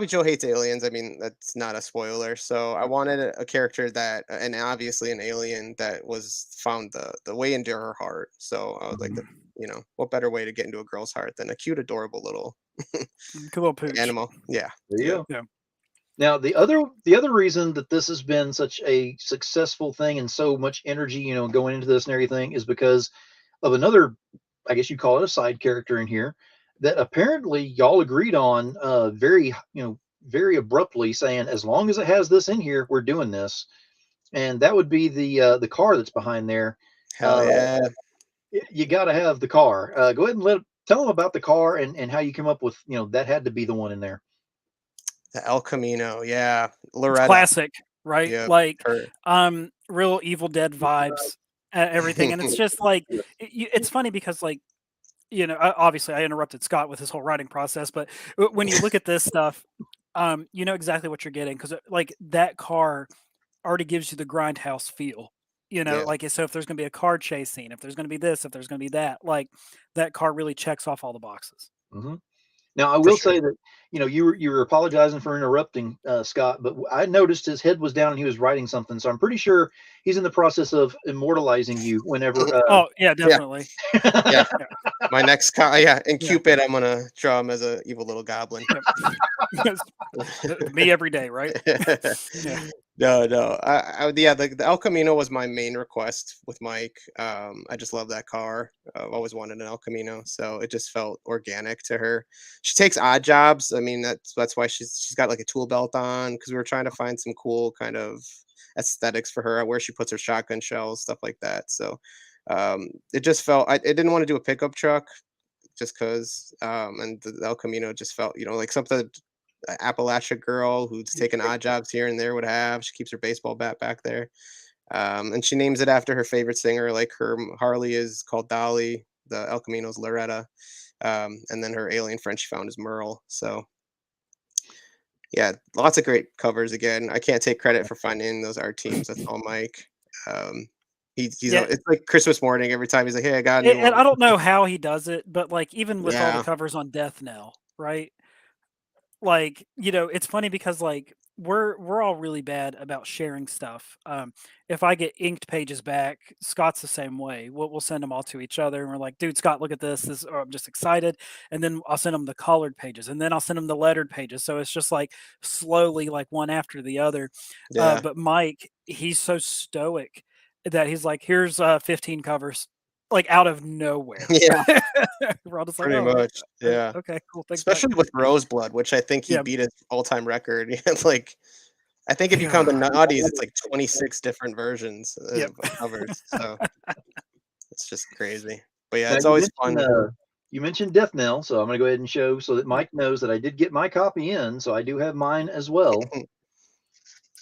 S3: Joe hates aliens. I mean, that's not a spoiler. So I wanted a character that, and obviously an alien that was found the way into her heart. So I would like to, what better way to get into a girl's heart than a cute, adorable little
S2: Good little pooch.
S3: animal? Yeah.
S1: There you go.
S2: Yeah.
S1: Now, the other reason that this has been such a successful thing and so much energy, going into this and everything, is because of another, I guess you call it a side character in here, that apparently y'all agreed on very abruptly, saying as long as it has this in here, we're doing this, and that would be the car that's behind there.
S3: Hell yeah.
S1: You got to have the car. Go ahead and tell them about the car and how you come up with that had to be the one in there.
S3: The El Camino. Yeah.
S2: It's
S3: Loretta.
S2: classic, right?
S3: Yep.
S2: Like
S3: Her.
S2: real Evil Dead vibes, everything. And it's just like it's funny because like obviously I interrupted Scott with his whole writing process, but when you look at this stuff, you know exactly what you're getting because like that car already gives you the grindhouse feel.
S3: Yeah.
S2: Like so if there's going to be a car chase scene, if there's going to be this, if there's going to be that, like that car really checks off all the boxes.
S1: Hmm. Now, I
S3: For
S1: will
S3: sure.
S1: say that you were apologizing for interrupting Scott, but I noticed his head was down and he was writing something, so I'm pretty sure he's in the process of immortalizing you whenever.
S2: Oh yeah, definitely.
S3: Yeah. My next in
S2: Yeah.
S3: Cupid, I'm gonna draw him as a evil little goblin.
S2: Yep. Me every day, right? Yeah.
S3: No. The El Camino was my main request with Mike. I just love that car. I've always wanted an El Camino, so it just felt organic to her. She takes odd jobs. I mean, that's why she's got like a tool belt on, because we were trying to find some cool kind of aesthetics for her, where she puts her shotgun shells, stuff like that. So it just felt I didn't want to do a pickup truck just because, and the El Camino just felt like something Appalachia girl who's taken odd jobs here and there would have. She keeps her baseball bat back there. And she names it after her favorite singer. Like her Harley is called Dolly, the El Camino's Loretta, and then her alien friend she found is Merle. So yeah, lots of great covers. Again, I can't take credit for finding those art teams. That's all Mike.
S2: Yeah.
S3: It's like Christmas morning every time he's like, "Hey, I got a new
S2: And
S3: one."
S2: I don't know how he does it, but like even with all the
S3: Yeah,
S2: covers on Death Knell, right? Like, it's funny because like we're all really bad about sharing stuff. If I get inked pages back, Scott's the same way. We'll send them all to each other, and we're like, "Dude, Scott, look at this. This, or I'm just excited." And then I'll send him the colored pages, and then I'll send him the lettered pages. So it's just like slowly, like one after the other.
S3: yeah,
S2: But Mike, he's so stoic that he's like, "Here's 15 covers." Like out of nowhere.
S3: yeah,
S2: We're all just like,
S3: pretty
S2: "Oh, all right.
S3: much. Yeah.
S2: Okay, cool. Thanks, Mike."
S3: Especially with Roseblood, which I think he
S2: Yeah.
S3: beat his all-time record. Like, I think if you count the
S2: God.
S3: naughties, it's like 26 different versions
S2: Yep.
S3: of covers. So it's just crazy. But yeah,
S1: Now
S3: it's always fun.
S1: you mentioned Death Knell, so I'm going to go ahead and show so that Mike knows that I did get my copy in, so I do have mine as well.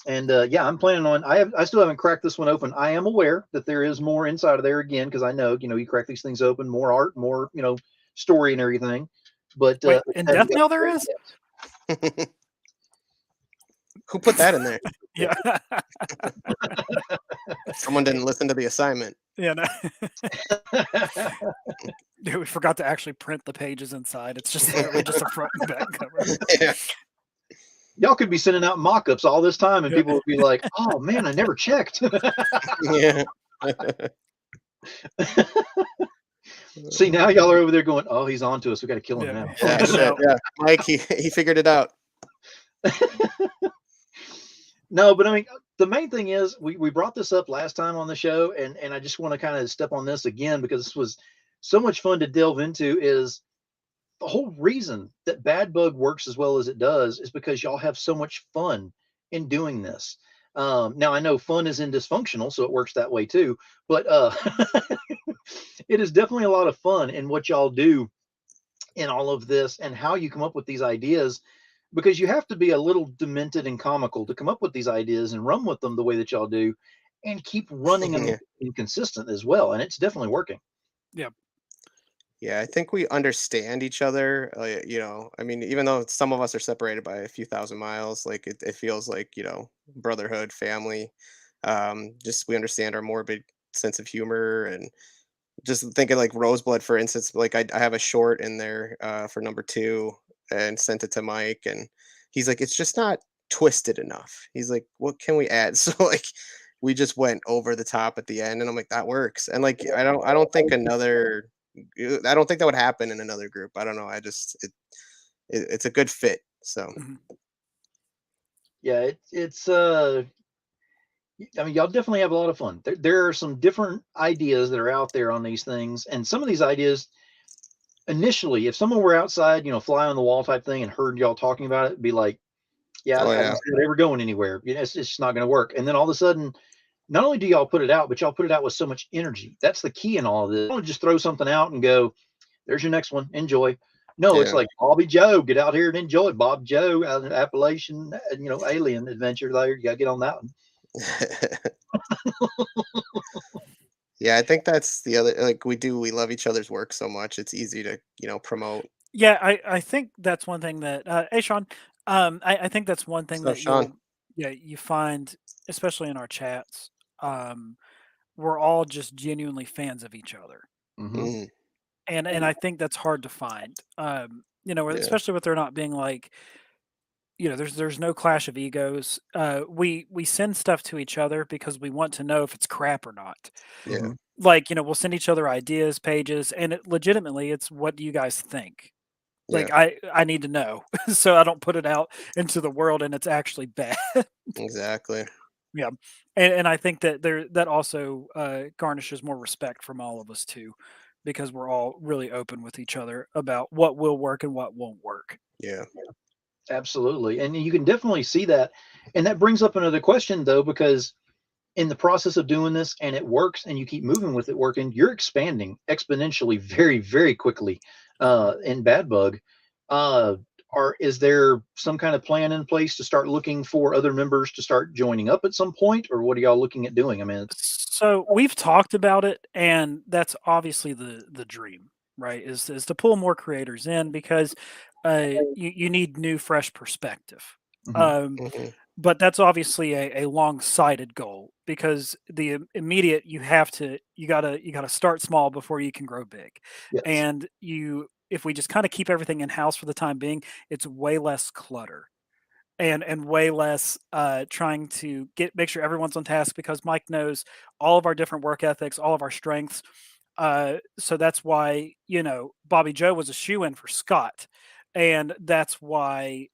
S1: And yeah, I'm planning on. I still haven't cracked this one open. I am aware that there is more inside of there again because I know you crack these things open, more art, more story and everything. But
S2: Wait, in
S1: haven't
S2: Death
S1: got
S2: Knell
S1: to
S2: there
S1: it
S2: is?
S1: yet.
S3: Who put that in there?
S2: Yeah.
S3: Someone didn't listen to the assignment.
S2: Yeah. No. Yeah, we forgot to actually print the pages inside. It's just literally just a front and back cover.
S3: Yeah.
S1: Y'all could be sending out mock-ups all this time, and
S2: Yeah.
S1: people would be like, "Oh man, I never checked."
S3: Yeah.
S1: See, now y'all are over there going, "Oh, he's on to us. We got to kill him
S2: Yeah.
S1: now."
S3: Yeah,
S2: Figure it
S3: shit,
S2: out.
S3: yeah. Mike, he figured it out.
S1: No, but I mean, the main thing is we brought this up last time on the show, and I just want to kind of step on this again because this was so much fun to delve into. Is the whole reason that Bad Bug works as well as it does is because y'all have so much fun in doing this. Now I know fun is in dysfunctional, so it works that way too. But it is definitely a lot of fun in what y'all do in all of this and how you come up with these ideas, because you have to be a little demented and comical to come up with these ideas and run with them the way that y'all do and keep running them
S3: Yeah.
S1: inconsistent as well. And it's definitely working.
S3: Yeah, I think we understand each other. I mean, even though some of us are separated by a few thousand miles, like it feels like, brotherhood, family. Just we understand our morbid sense of humor and just thinking like Roseblood, for instance, like I have a short in there for number 2 and sent it to Mike, and he's like, it's just not twisted enough. He's like, what can we add? So like we just went over the top at the end, and I'm like, that works. And like I don't think that would happen in another group. I don't know. It's a good fit. So
S2: Mhm.
S1: Yeah, it's I mean, y'all definitely have a lot of fun. There are some different ideas that are out there on these things, and some of these ideas initially, if someone were outside, fly on the wall type thing, and heard y'all talking about it, be like, "Yeah,
S3: oh
S1: I
S3: yeah.
S1: don't see it ever going anywhere. It's just not going to work." And then all of a sudden, not only do y'all put it out, but y'all put it out with so much energy. That's the key in all of this. Don't just throw something out and go, "There's your next one. Enjoy." No, it's
S3: Yeah.
S1: like Bobby Joe, get out here and enjoy Bob Joe, Appalachian, alien adventure. There, you got to get on that one.
S3: Yeah, I think that's the other, like, we love each other's work so much. It's easy to, promote.
S2: Yeah, I think that's one thing that hey Sean, I think that's one thing
S3: So
S2: that
S3: Sean.
S2: you find, especially in our chats. Um, we're all just genuinely fans of each other.
S1: Hmm.
S3: Mhm.
S2: And I think that's hard to find.
S3: Yeah.
S2: Especially with there not being like, there's no clash of egos. We send stuff to each other because we want to know if it's crap or not.
S3: Yeah.
S1: Hmm.
S2: Like, we'll send each other ideas, pages, and legitimately, it's what do you guys think?
S3: Yeah.
S2: Like, I need to know so I don't put it out into the world and it's actually bad.
S3: Exactly.
S2: Yeah, and I think that that also garnishes more respect from all of us too, because we're all really open with each other about what will work and what won't work.
S3: Yeah.
S1: Absolutely. And you can definitely see that. And that brings up another question, though, because in the process of doing this and it works and you keep moving with it working, you're expanding exponentially very, very quickly in Bad Bug. Uh, is there some kind of plan in place to start looking for other members to start joining up at some point, or what are y'all looking at doing? I mean,
S2: So we've talked about it, and that's obviously the dream, right? Is to pull more creators in because you need new, fresh perspective.
S1: mhm.
S2: Um,
S3: Mhm.
S2: but that's obviously a long-sighted goal because the immediate you gotta start small before you can grow big,
S1: Yes.
S2: and if we just kind of keep everything in house for the time being, it's way less clutter and way less trying to make sure everyone's on task because Mike knows all of our different work ethics, all of our strengths. So that's why Bobby Joe was a shoe in for Scott, and that's why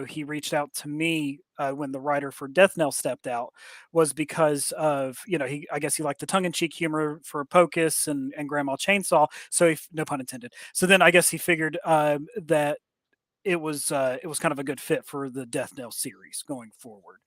S2: he reached out to me when the writer for Death Knell stepped out was because of I guess he liked the tongue in cheek humor for Pocus and Grandma Chainsaw. So no pun intended. So then I guess he figured that it was kind of a good fit for the Death Knell series going forward.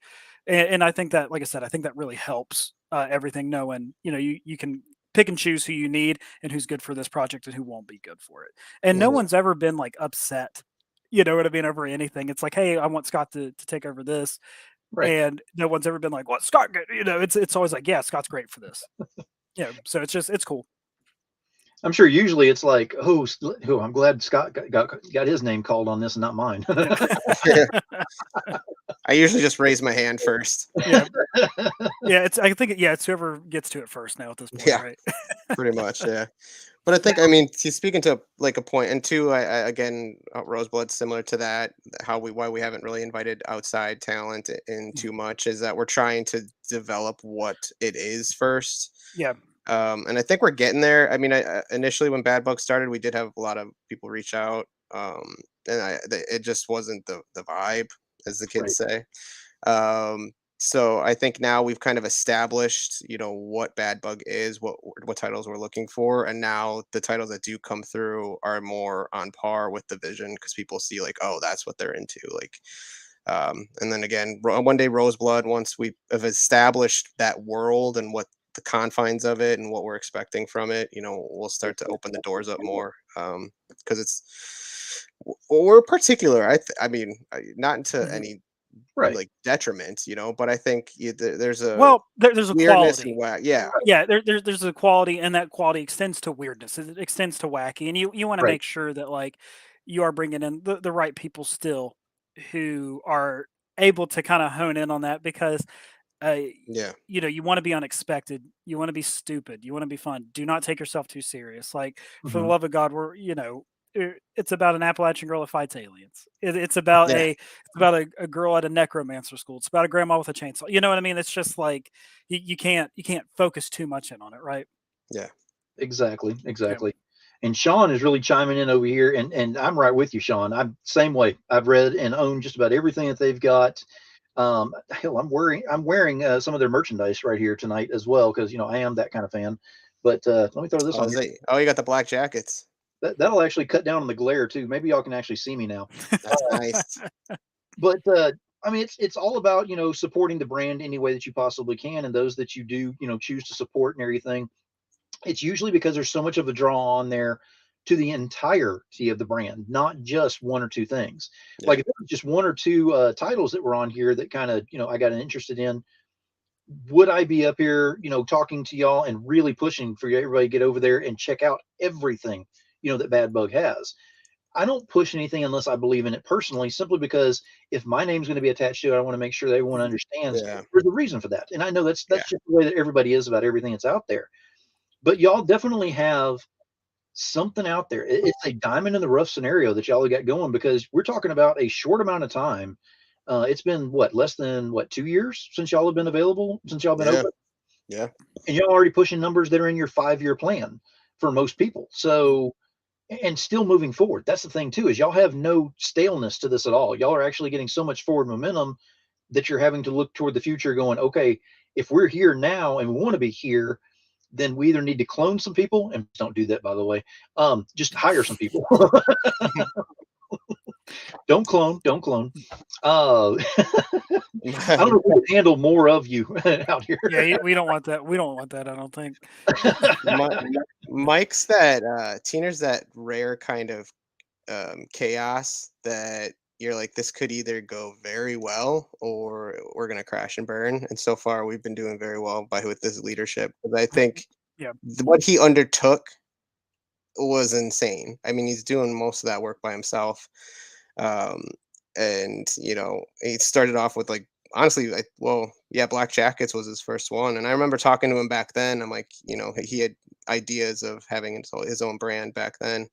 S2: And I think that, like I said, I think that really helps everything knowing, you can pick and choose who you need and who's good for this project and who won't be good for it. And no
S3: Mhm.
S2: one's ever been like upset, you know what I mean, over anything. It's like, hey, I want Scott to take over this.
S1: Right.
S2: And no one's ever been like, what Scott good? It's always like, yeah, Scott's great for this. So it's cool.
S1: I'm sure usually it's like, oh, I'm glad Scott got his name called on this and not mine.
S2: Yeah.
S3: Yeah. I usually just raise my hand first.
S2: Yeah, yeah. It's whoever gets to it first now at this point,
S3: Yeah,
S2: right?
S3: pretty much. Yeah. But I think, I mean, he's speaking to like a point, and two, I again, Roseblood's similar to that. Why we haven't really invited outside talent in
S2: Mhm.
S3: too much is that we're trying to develop what it is first.
S2: Yeah.
S3: And I think we're getting there. I mean, initially when Bad Bug started, we did have a lot of people reach out, and it just wasn't the vibe, as the
S1: Right.
S3: kids say. So I think now we've kind of established, what Bad Bug is, what titles we're looking for, and now the titles that do come through are more on par with the vision because people see like, oh, that's what they're into, like. And then again, one day Roseblood, once we have established that world and what the confines of it and what we're expecting from it, we'll start to open the doors up more. Because we're particular. I mean, not into
S2: Mhm.
S3: any
S1: Right.
S3: like detriment, but I think there's a
S2: Well, there's a
S3: weirdness
S2: quality.
S3: and whack. Yeah,
S2: Yeah, there's a quality, and that quality extends to weirdness. It extends to wacky, and you want to
S1: Right.
S2: make sure that like you are bringing in the right people still who are able to kind of hone in on that because uh,
S3: yeah,
S2: you want to be unexpected, you want to be stupid, you want to be fun. Do not take yourself too serious. Like for the
S1: Mhm.
S2: love of God, it's about an Appalachian girl that fights aliens. It's about
S3: yeah,
S2: a girl at a necromancer school. It's about a grandma with a chainsaw. You know what I mean? It's just like you can't focus too much in on it, right?
S3: yeah,
S1: Exactly.
S2: Yeah.
S1: Exactly. And Sean is really chiming in over here, and I'm right with you, Sean. I'm same way. I've read and owned just about everything that they've got. Hell, I'm wearing some of their merchandise right here tonight as well because I am that kind of fan. But let me throw this
S3: Oh,
S1: on here.
S3: you got the black jackets.
S1: That'll actually cut down on the glare too. Maybe y'all can actually see me now.
S3: That's nice.
S1: But I mean, it's all about supporting the brand any way that you possibly can, and those that you do choose to support and everything. It's usually because there's so much of a draw on there to the entirety of the brand, not just one or two things.
S3: Yeah,
S1: Like if it was just one or two titles that were on here that kind of I got interested in, would I be up here talking to y'all and really pushing for everybody to get over there and check out everything that Bad Bug has? I don't push anything unless I believe in it personally, simply because if my name's going to be attached to it, I want to make sure that everyone
S2: Mhm.
S1: understands
S3: yeah,
S1: there's a reason for that. And I know that's
S3: yeah,
S1: just the way that everybody is about everything that's out there. But y'all definitely have something out there. It's a diamond in the rough scenario that y'all have got going because we're talking about a short amount of time. It's been less than 2 years since y'all have been available, since y'all been
S3: yeah,
S1: open,
S3: yeah,
S1: and y'all already pushing numbers that are in your 5-year plan for most people. So and still moving forward. That's the thing too, is y'all have no staleness to this at all. Y'all are actually getting so much forward momentum that you're having to look toward the future going, okay, if we're here now and we want to be here, then we either need to clone some people, and don't do that by the way. Just hire some people. Don't clone. I don't know if we can handle more of you out here.
S2: Yeah, we don't want that. We don't want that. I don't think.
S3: Mi- Mike's that Teener's that rare kind of chaos that you're like, this could either go very well or we're gonna crash and burn. And so far, we've been doing very well with this leadership. Because I think
S2: Yeah.
S3: what he undertook was insane. I mean, he's doing most of that work by himself. Um, and he started off with like honestly, well, yeah, Black Jackets was his first one, and I remember talking to him back then. I'm like, he had ideas of having his own brand back then.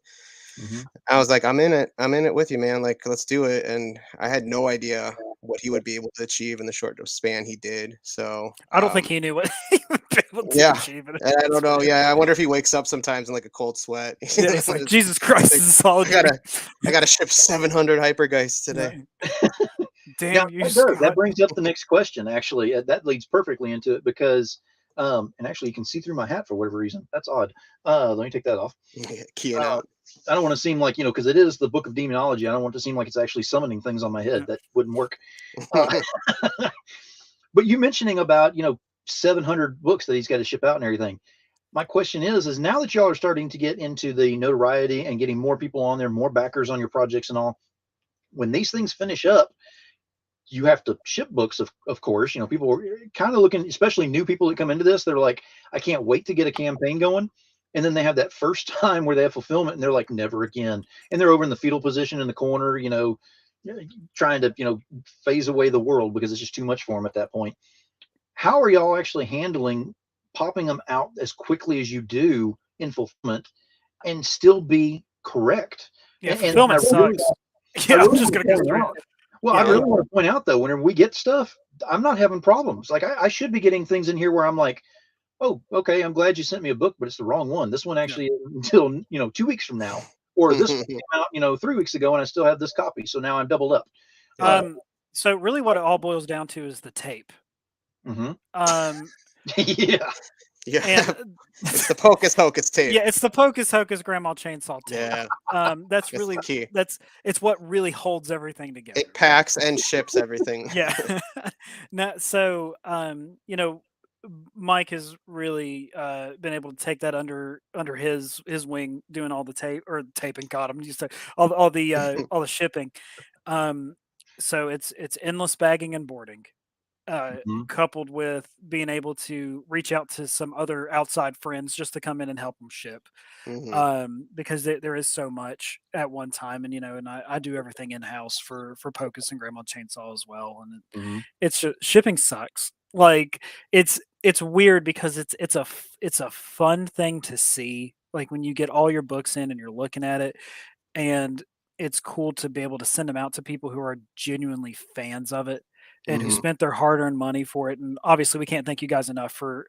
S1: Mhm.
S3: I was like, I'm in it with you, man. Like, let's do it. And I had no idea what he would be able to achieve in the short span he did. So,
S2: I don't think he knew what he would be able to
S3: yeah,
S2: achieve.
S3: and I don't know. Yeah, I wonder if he wakes up sometimes in like a cold sweat.
S2: Yeah, it's like Jesus Christ,
S3: Like,
S2: this is all a
S3: I gotta,
S2: dream.
S3: I gotta ship 700 hypergeists today.
S1: Now
S2: Damn you,
S1: that
S2: Scott.
S1: brings up the next question. Actually, that leads perfectly into it because, and actually, you can see through my hat for whatever reason. That's odd. Let me take that off.
S3: Keying
S1: Uh,
S3: out.
S1: I don't want to seem like because it is the Book of Demonology. I don't want it to seem like it's actually summoning things on my head.
S2: Yeah.
S1: That wouldn't work. Uh, but you mentioning about 700 books that he's got to ship out and everything. My question is now that y'all are starting to get into the notoriety and getting more people on there, more backers on your projects and all, when these things finish up, you have to ship books, of course. People are kind of looking, especially new people that come into this, they're like, I can't wait to get a campaign going. And then they have that first time where they have fulfillment and they're like, never again. And they're over in the fetal position in the corner, trying to, phase away the world because it's just too much for them at that point. How are y'all actually handling popping them out as quickly as you do in fulfillment and still be correct?
S2: Yeah,
S1: And
S2: fulfillment
S1: I really,
S2: sucks.
S1: I
S2: Yeah, I'm
S1: really
S2: just
S1: want
S2: gonna
S1: to
S2: go
S1: point
S2: straight.
S1: out. Well, I
S2: Yeah.
S1: really want to point out though, whenever we get stuff, I'm not having problems. Like I should be getting things in here where I'm like, oh, okay, I'm glad you sent me a book, but it's the wrong one. This one actually isn't until 2 weeks from now, or this one came out 3 weeks ago, and I still have this copy, so now I'm doubled up.
S3: Yeah.
S2: So really, what it all boils down to is the tape.
S1: Mhm.
S2: Yeah,
S3: Yeah.
S2: and
S3: It's the Pocus Hocus tape.
S2: yeah, it's the Pocus Hocus Grandma Chainsaw tape.
S3: Yeah.
S2: That's
S3: That's
S2: really
S3: the key.
S2: it's what really holds everything together.
S3: It packs and ships everything.
S2: Yeah. Now, so Mike has really been able to take that under his wing, doing all the tape or taping. God, I'm used to all the shipping. So it's endless bagging and boarding,
S1: Mhm.
S2: coupled with being able to reach out to some other outside friends just to come in and help them ship, because there is so much at one time, and and I do everything in house for Pocus and Grandma Chainsaw as well, and
S1: Mhm.
S2: shipping sucks. Like it's weird because it's a fun thing to see, like when you get all your books in and you're looking at it, and it's cool to be able to send them out to people who are genuinely fans of it and who
S3: Mhm.
S2: spent their hard-earned money for it. And obviously, we can't thank you guys enough for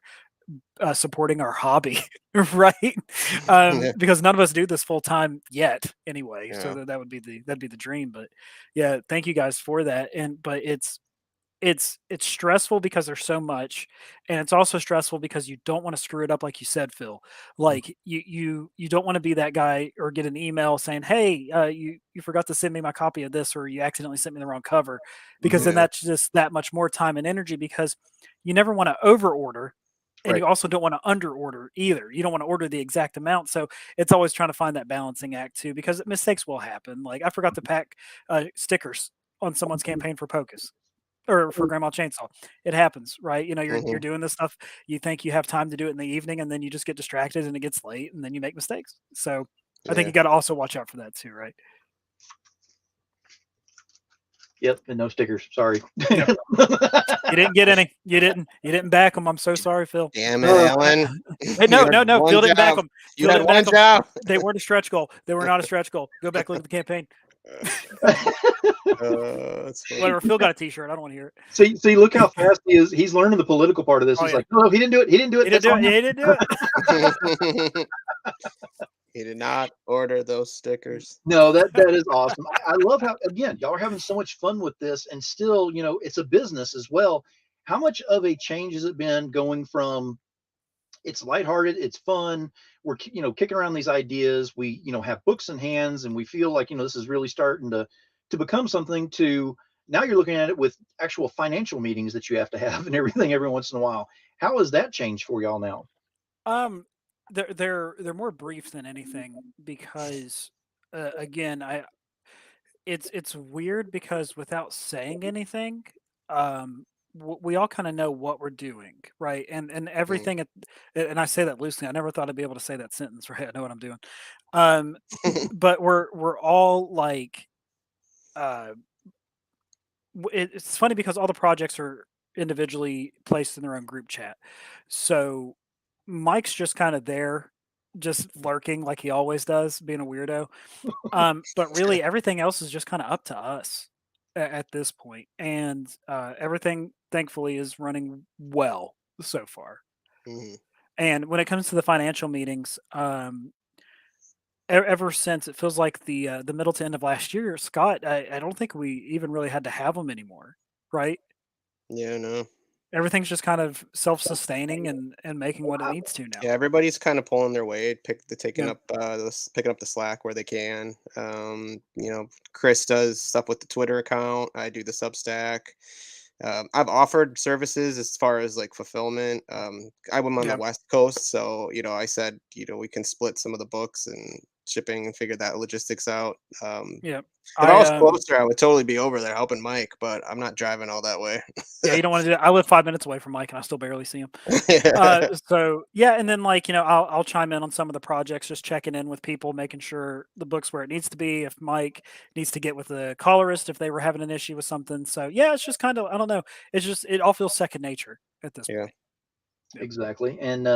S2: supporting our hobby, right?
S3: Yeah.
S2: Because none of us do this full time yet, anyway. So
S3: Yeah.
S2: that would be the dream. But yeah, thank you guys for that. But it's stressful because there's so much, and it's also stressful because you don't want to screw it up, like you said, Phil. Like you don't want to be that guy or get an email saying, hey, you forgot to send me my copy of this, or you accidentally sent me the wrong cover, because then
S3: Yeah.
S2: that's just that much more time and energy, because you never want to over order, and
S1: Right.
S2: you also don't want to under order either. You don't want to order the exact amount. So it's always trying to find that balancing act too, because mistakes will happen. Like I forgot to pack stickers on someone's campaign for Pocus or for Grandma Chainsaw. It happens, right? You're
S3: Mhm.
S2: doing this stuff. You think you have time to do it in the evening, and then you just get distracted, and it gets late, and then you make mistakes. So I think
S3: Yeah.
S2: you got to also watch out for that too, right?
S1: Yep, and no stickers. Sorry.
S2: Yep. You didn't get any. You didn't back them. I'm so sorry, Phil.
S3: Damn it,
S1: No,
S3: Alan.
S2: Hey, no,
S3: You had
S2: no.
S3: one
S2: Phil didn't back
S3: job.
S2: them.
S3: You
S2: Phil
S3: had
S2: didn't back
S3: one
S2: them.
S3: job.
S2: They weren't a stretch goal. They were not a stretch goal. Go back, look at the campaign.
S3: That's funny.
S2: Whatever. Phil got a T-shirt. I don't want to hear it.
S1: see, look how fast he is. He's learning the political part of this.
S2: Oh
S1: He's
S2: yeah,
S1: like, no, he didn't do it. He didn't do it.
S2: he didn't
S1: That's
S2: do
S1: on
S2: it.
S1: him.
S2: He didn't do it.
S3: He did not order those stickers.
S1: No, that is awesome. I love how, again, y'all are having so much fun with this, and still, it's a business as well. How much of a change has it been going from it's lighthearted, it's fun, we're kicking around these ideas, we have books in hands, and we feel like this is really starting to become something, to now you're looking at it with actual financial meetings that you have to have and everything every once in a while. How has that changed for y'all now?
S2: Um, they're more brief than anything, because again, it's weird because without saying anything, we all kind of know what we're doing, right? And
S3: Mhm.
S2: everything, and I say that loosely. I never thought I'd be able to say that sentence, right? I know what I'm doing. But we're all like, uh, it's funny because all the projects are individually placed in their own group chat. So Mike's just kind of there, just lurking like he always does, being a weirdo. But really, everything else is just kind of up to us at this point, and everything, thankfully, is running well so far.
S3: Mhm.
S2: And when it comes to the financial meetings, ever since it feels like the middle to end of last year, Scott, I don't think we even really had to have them anymore, right?
S3: Yeah, no.
S2: Everything's just kind of self-sustaining and making what it needs to now.
S3: Yeah, everybody's kind of pulling their weight, taking
S2: Yeah.
S3: up picking up the slack where they can. Chris does stuff with the Twitter account. I do the Substack. I've offered services as far as like fulfillment. I'm on the
S2: Yeah.
S3: West Coast, so I said we can split some of the books, and shipping and figured that logistics out.
S2: Yeah.
S3: If I
S2: I
S3: was closer, I would totally be over there helping Mike, but I'm not driving all that way.
S2: Yeah, you don't want to do that. I live 5 minutes away from Mike, and I still barely see him.
S3: Yeah.
S2: So yeah, and then like I'll chime in on some of the projects, just checking in with people, making sure the book's where it needs to be. If Mike needs to get with the colorist, if they were having an issue with something, so yeah, it's just kind of I don't know. It's just it all feels second nature at this
S3: Yeah.
S2: point. Yeah.
S1: Exactly. And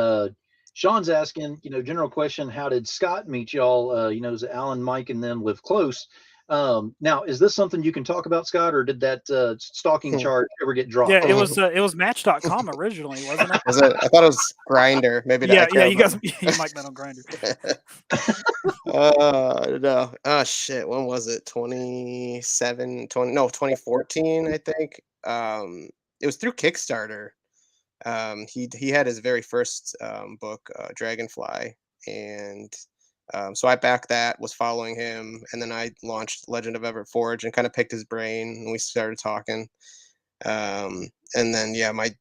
S1: Sean's asking, general question, how did Scott meet y'all? Is it Alan, Mike, and them live close? Now, is this something you can talk about, Scott, or did that stalking charge ever get
S2: Yeah,
S1: dropped?
S2: it was Match.com originally, wasn't it?
S3: I thought it was Grinder. Maybe I
S2: Yeah,
S3: can't
S2: yeah, you
S3: remember.
S2: guys, you might met on Grinder.
S3: No. Oh shit. When was it? 2014, I think. It was through Kickstarter. He had his very first book, Dragonfly, and so I backed that, was following him, and then I launched Legend of Everett Forge and kind of picked his brain, and we started talking. And then yeah, my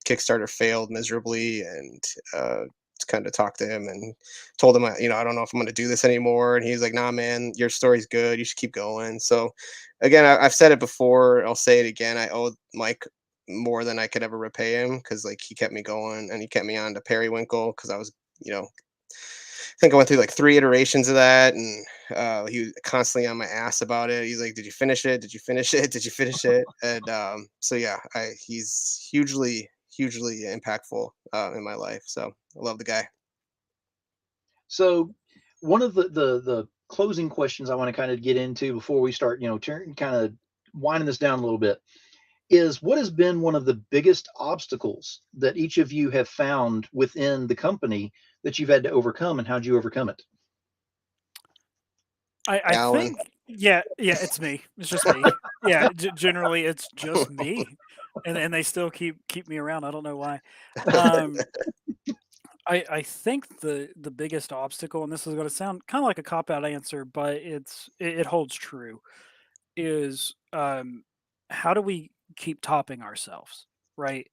S3: Kickstarter failed miserably, and kind of talked to him and told him I don't know if I'm going to do this anymore, and he's like, nah man, your story's good, you should keep going. So again, I've said it before, I'll say it again, I owe Mike more than I could ever repay him, because like he kept me going and he kept me on to Periwinkle, because I was I think I went through like 3 iterations of that, and he was constantly on my ass about it. He's like, "Did you finish it? Did you finish it? Did you finish it?" And so yeah, he's hugely impactful in my life. So I love the guy.
S1: So, one of the closing questions I want to kind of get into before we start, kind of winding this down a little bit, is what has been one of the biggest obstacles that each of you have found within the company that you've had to overcome, and how'd you overcome it?
S2: I
S3: Alan.
S2: think yeah, it's me. It's just me. Yeah, generally it's just me, and they still keep me around. I don't know why. Um, I think the biggest obstacle, and this is going to sound kind of like a cop out answer, but it holds true. Is how do we keep topping ourselves, right?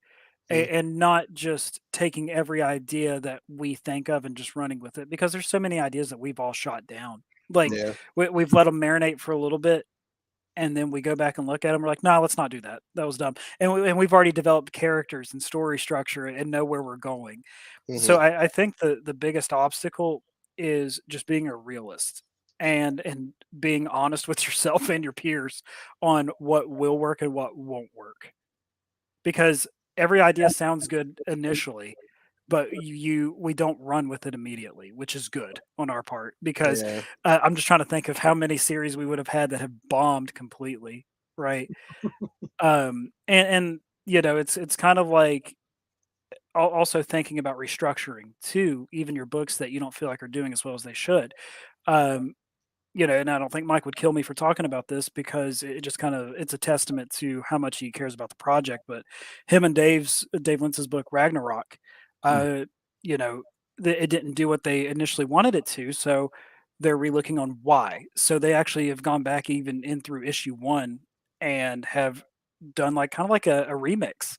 S3: Mm,
S2: And not just taking every idea that we think of and just running with it, because there's so many ideas that we've all shot down. Like
S3: yeah.
S2: we've let them marinate for a little bit, and then we go back and look at them. We're like, no, let's not do that. That was dumb. And we've already developed characters and story structure and know where we're going. So
S3: Hmm.
S2: I think the biggest obstacle is just being a realist and being honest with yourself and your peers on what will work and what won't work. Because every idea sounds good initially, but we don't run with it immediately, which is good on our part because
S3: Yeah.
S2: I'm just trying to think of how many series we would have had that have bombed completely, right? And it's kind of like also thinking about restructuring too, even your books that you don't feel like are doing as well as they should. Um, and I don't think Mike would kill me for talking about this because it just kind of it's a testament to how much he cares about the project. But him and Dave Lintz's book Ragnarok,
S1: Mm.
S2: uh, you know, it didn't do what they initially wanted it to, so they're relooking on why. So they actually have gone back even in through issue one and have done like kind of like a remix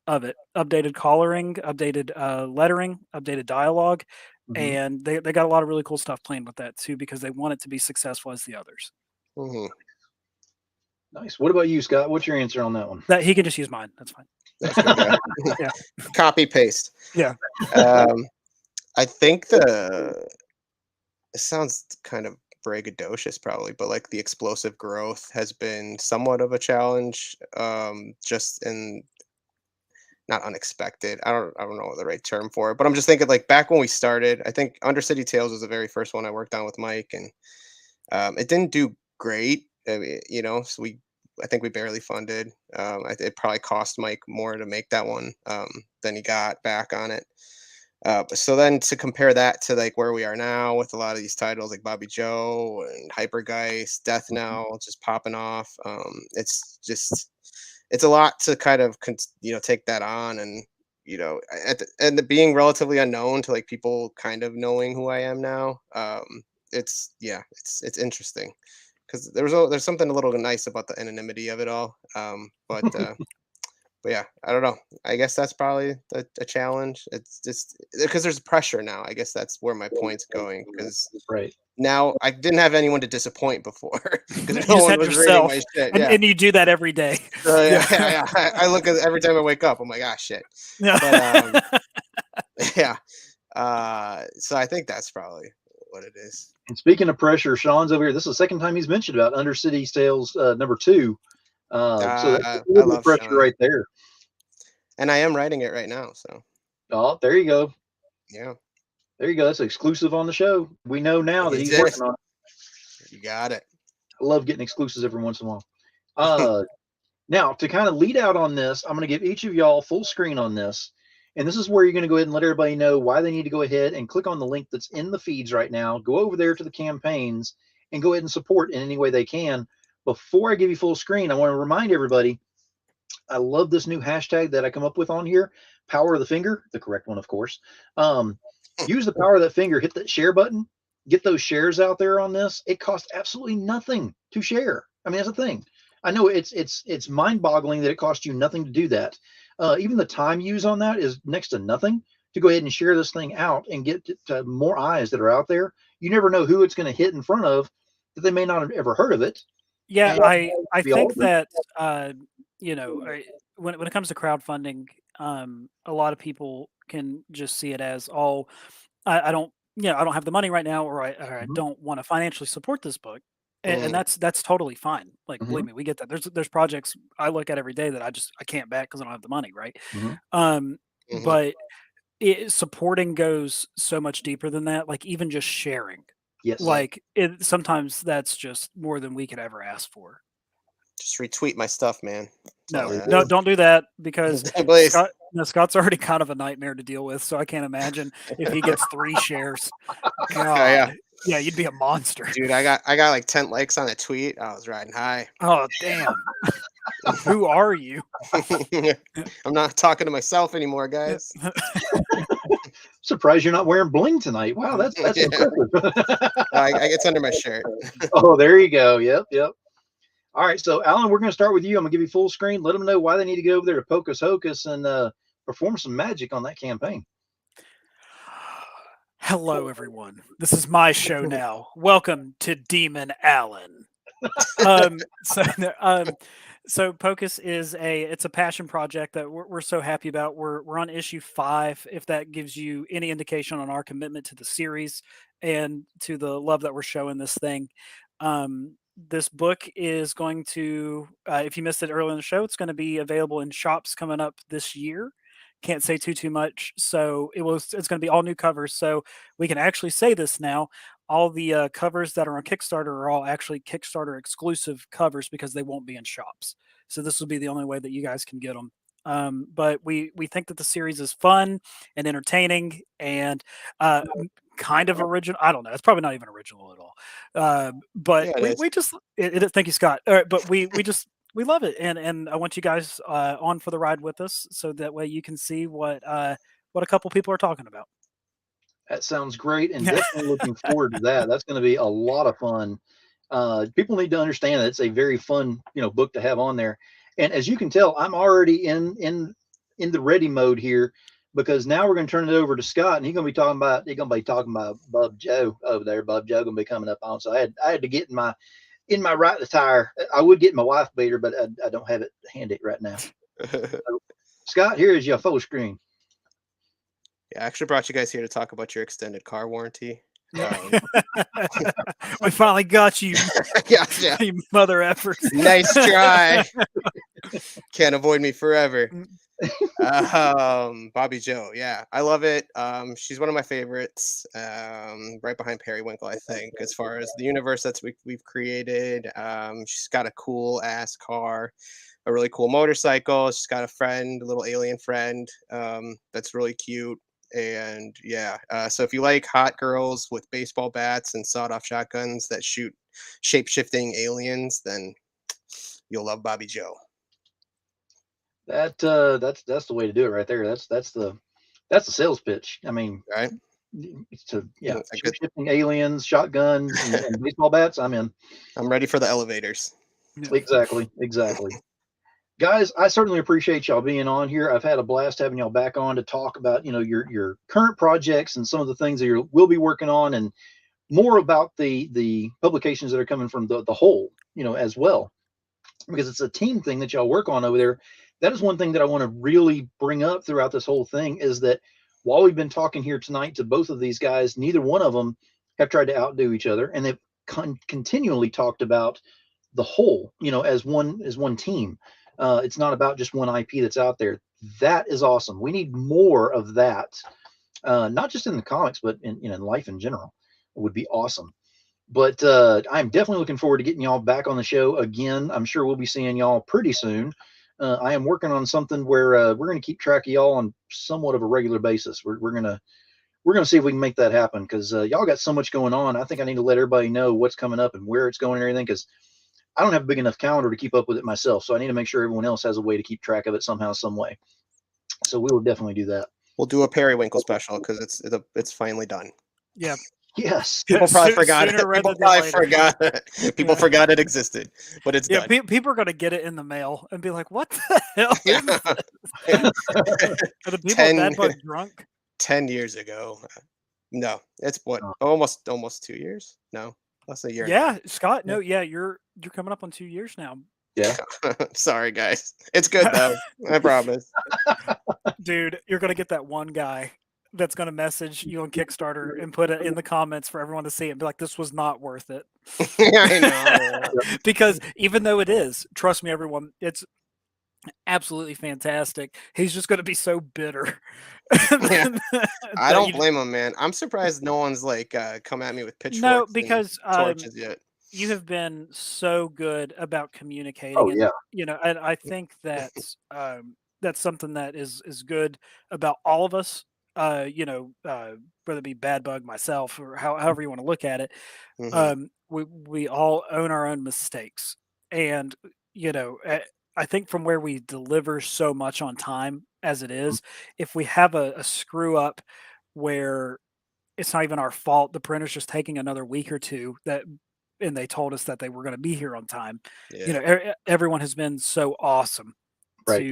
S2: of it, updated coloring, updated lettering, updated dialogue,
S1: Mhm.
S2: and they got a lot of really cool stuff planned with that too because they want it to be successful as the others.
S3: Hmm.
S1: Nice. What about you, Scott? What's your answer on that one?
S2: That he can just use mine. That's fine.
S3: That's good. Yeah.
S2: Yeah,
S3: Copy paste.
S2: yeah.
S3: Um, I think it sounds kind of braggadocious probably, but like the explosive growth has been somewhat of a challenge. Just in not unexpected. I don't know the right term for it, but I'm just thinking like back when we started, I think Undercity Tales was the very first one I worked on with Mike, and it didn't do great. So I think we barely funded. It probably cost Mike more to make that one than he got back on it. So then to compare that to like where we are now with a lot of these titles like Bobby Joe and Hypergeist, Death
S1: Mhm.
S3: Now just popping off, it's a lot to kind of take that on, and and the being relatively unknown to like people kind of knowing who I am now. It's interesting because there's something a little nice about the anonymity of it all. But But yeah, I don't know. I guess that's probably a challenge. It's just because there's pressure now. I guess that's where my point's going. Because
S1: Right.
S3: now I didn't have anyone to disappoint before because
S2: You
S3: no
S2: just
S3: one
S2: had
S3: was reading my
S2: yourself,
S3: shit.
S2: and,
S3: Yeah.
S2: and you do that every day.
S3: Yeah. I look at every time I wake up. I'm like, ah, shit.
S2: Yeah.
S3: But yeah. So I think that's probably what it is.
S1: And speaking of pressure, Sean's over here. This is the second time he's mentioned about Undercity Sales #2. So that's a
S3: I
S1: little bit of
S3: love
S1: pressure
S3: Sean,
S1: right there.
S3: and I am writing it right now. So
S1: Oh, there you go.
S3: yeah,
S1: There you go. That's exclusive on the show. We know now that
S3: It
S1: he's
S3: is.
S1: working on it.
S3: You got it.
S1: I love getting exclusives every once in a while. Now, to kind of lead out on this, I'm going to give each of y'all full screen on this. And this is where you're going to go ahead and let everybody know why they need to go ahead and click on the link that's in the feeds right now. Go over there to the campaigns and go ahead and support in any way they can. Before I give you full screen, I want to remind everybody, I love this new hashtag that I come up with on here, power of the finger, the correct one, of course. Use the power of that finger, hit that share button, get those shares out there on this. It costs absolutely nothing to share. I mean, that's the thing. I know it's mind-boggling that it costs you nothing to do that. Even the time used on that is next to nothing to go ahead and share this thing out and get to more eyes that are out there. You never know who it's going to hit in front of that they may not have ever heard of it.
S2: Yeah,
S1: And
S2: I
S1: be all
S2: think
S1: of it.
S2: that when it comes to crowdfunding, a lot of people can just see it as, oh, I don't I don't have the money right now, or I
S1: Mhm,
S2: don't want to financially support this book, and,
S3: Mm,
S2: and that's totally fine. Like, believe
S1: mhm,
S2: me, we get that. There's projects I look at every day that I can't back because I don't have the money, right?
S1: mhm.
S2: Um,
S3: mhm.
S2: but supporting goes so much deeper than that. Like, even just sharing,
S1: Yes.
S3: Right.
S2: like sometimes that's just more than we could ever ask for.
S3: Just retweet my stuff, man. That's all
S2: No,
S3: I
S1: There
S2: no,
S1: you
S3: ask.
S1: go.
S2: don't do that because
S3: Please.
S2: Scott's already kind of a nightmare to deal with. So I can't imagine if he gets 3 shares.
S3: Yeah,
S2: God, yeah, you'd be a monster.
S3: dude. I got like 10 likes on a tweet. I was riding high.
S2: Oh, damn. Who are you?
S3: I'm not talking to myself anymore, guys.
S1: Surprised you're not wearing bling tonight. Wow, that's
S3: Yeah,
S1: impressive.
S3: it's under my shirt.
S1: Oh, there you go. Yep, yep. All right, so Alan, we're going to start with you. I'm going to give you full screen. Let them know why they need to go over there to Pocus Hocus and perform some magic on that campaign.
S2: Hello, everyone. This is my show now. Welcome to Demon Allen. So, so Pocus is it's a passion project that we're so happy about. We're on issue 5. If that gives you any indication on our commitment to the series and to the love that we're showing this thing. This book is going to, if you missed it earlier in the show, it's going to be available in shops coming up this year. Can't say too much. So it's going to be all new covers. So we can actually say this now. All the covers that are on Kickstarter are all actually Kickstarter exclusive covers because they won't be in shops. So this will be the only way that you guys can get them. But we think that the series is fun and entertaining and kind of original. I don't know. It's probably not even original at all. But
S3: Yeah, it
S2: we
S3: is.
S2: just thank you, Scott. All right, but we just we love it, and I want you guys on for the ride with us, so that way you can see what a couple people are talking about.
S1: That sounds great, and definitely looking forward to that. That's going to be a lot of fun. People need to understand that it's a very fun, book to have on there. And as you can tell, I'm already in the ready mode here because now we're going to turn it over to Scott, and he's going to be talking about Bub Joe over there. Bub Joe going to be coming up on. So I had to get in my right attire. I would get my wife beater, but I don't have it handy right now. So, Scott, here is your full screen.
S3: Yeah, I actually brought you guys here to talk about your extended car warranty.
S2: We finally got you,
S3: Yeah.
S2: you mother efforts.
S3: Nice try. Can't avoid me forever. Bobby Joe, yeah, I love it. She's one of my favorites. Right behind Periwinkle, I think, as far as the universe we've created. She's got a cool ass car, a really cool motorcycle. She's got a friend, a little alien friend, that's really cute. And yeah, so if you like hot girls with baseball bats and sawed-off shotguns that shoot shape-shifting aliens, then you'll love Bobby Joe.
S1: That's the way to do it right there. That's the sales pitch. I mean,
S3: Right?
S1: it's to
S3: A good-
S1: shifting aliens, shotguns, and baseball bats. I'm in.
S3: I'm ready for the elevators.
S1: Exactly. guys, I certainly appreciate y'all being on here. I've had a blast having y'all back on to talk about, your current projects and some of the things that you will be working on, and more about the publications that are coming from the whole, as well, because it's a team thing that y'all work on over there. That is one thing that I want to really bring up throughout this whole thing, is that while we've been talking here tonight to both of these guys, neither one of them have tried to outdo each other, and they've continually talked about the whole, as one team. It's not about just one IP that's out there. That is awesome. We need more of that, not just in the comics, but in life in general. It would be awesome. But I'm definitely looking forward to getting y'all back on the show again. I'm sure we'll be seeing y'all pretty soon. I am working on something where we're going to keep track of y'all on somewhat of a regular basis. We're gonna see if we can make that happen, because y'all got so much going on. I think I need to let everybody know what's coming up and where it's going and everything, because I don't have a big enough calendar to keep up with it myself. So I need to make sure everyone else has a way to keep track of it somehow, some way. So we will definitely do that.
S3: We'll do a Periwinkle special because it's finally done.
S2: Yeah.
S1: Yes.
S3: People probably forgot it.
S2: Sooner rather
S3: People
S2: than
S3: probably
S2: later.
S3: forgot. People forgot it existed, but it's
S2: Yeah,
S3: done.
S2: people are going to get it in the mail and be like, "What the hell is this?" Are the people at Bad Bug drunk?
S3: 10 years ago. No, it's what,
S1: Oh.
S3: almost 2 years? No, less than a year.
S2: Yeah, Scott. No, yeah, you're coming up on 2 years now,
S1: Yeah.
S3: Sorry, guys. It's good though. I promise.
S2: dude. You're going to get that one guy that's going to message you on Kickstarter and put it in the comments for everyone to see and be like, "This was not worth it."
S3: I know.
S2: Because even though it is, trust me, everyone, it's absolutely fantastic. He's just going to be so bitter.
S3: Yeah. I
S2: that
S3: don't
S2: you-
S3: blame him, man. I'm surprised no one's like come at me with pitchforks
S2: No,
S3: and
S2: because
S3: torches yet.
S2: you have been so good about communicating.
S1: Oh,
S2: and,
S1: yeah.
S2: and I think that's something that is good about all of us. Whether it be Bad Bug, myself, or however you want to look at it.
S3: Mhm.
S2: We all own our own mistakes, and I think from where we deliver so much on time as it is, if we have a screw up where it's not even our fault, the printer's just taking another week or two, and they told us that they were going to be here on time.
S3: Yeah.
S2: Everyone has been so awesome
S1: Right.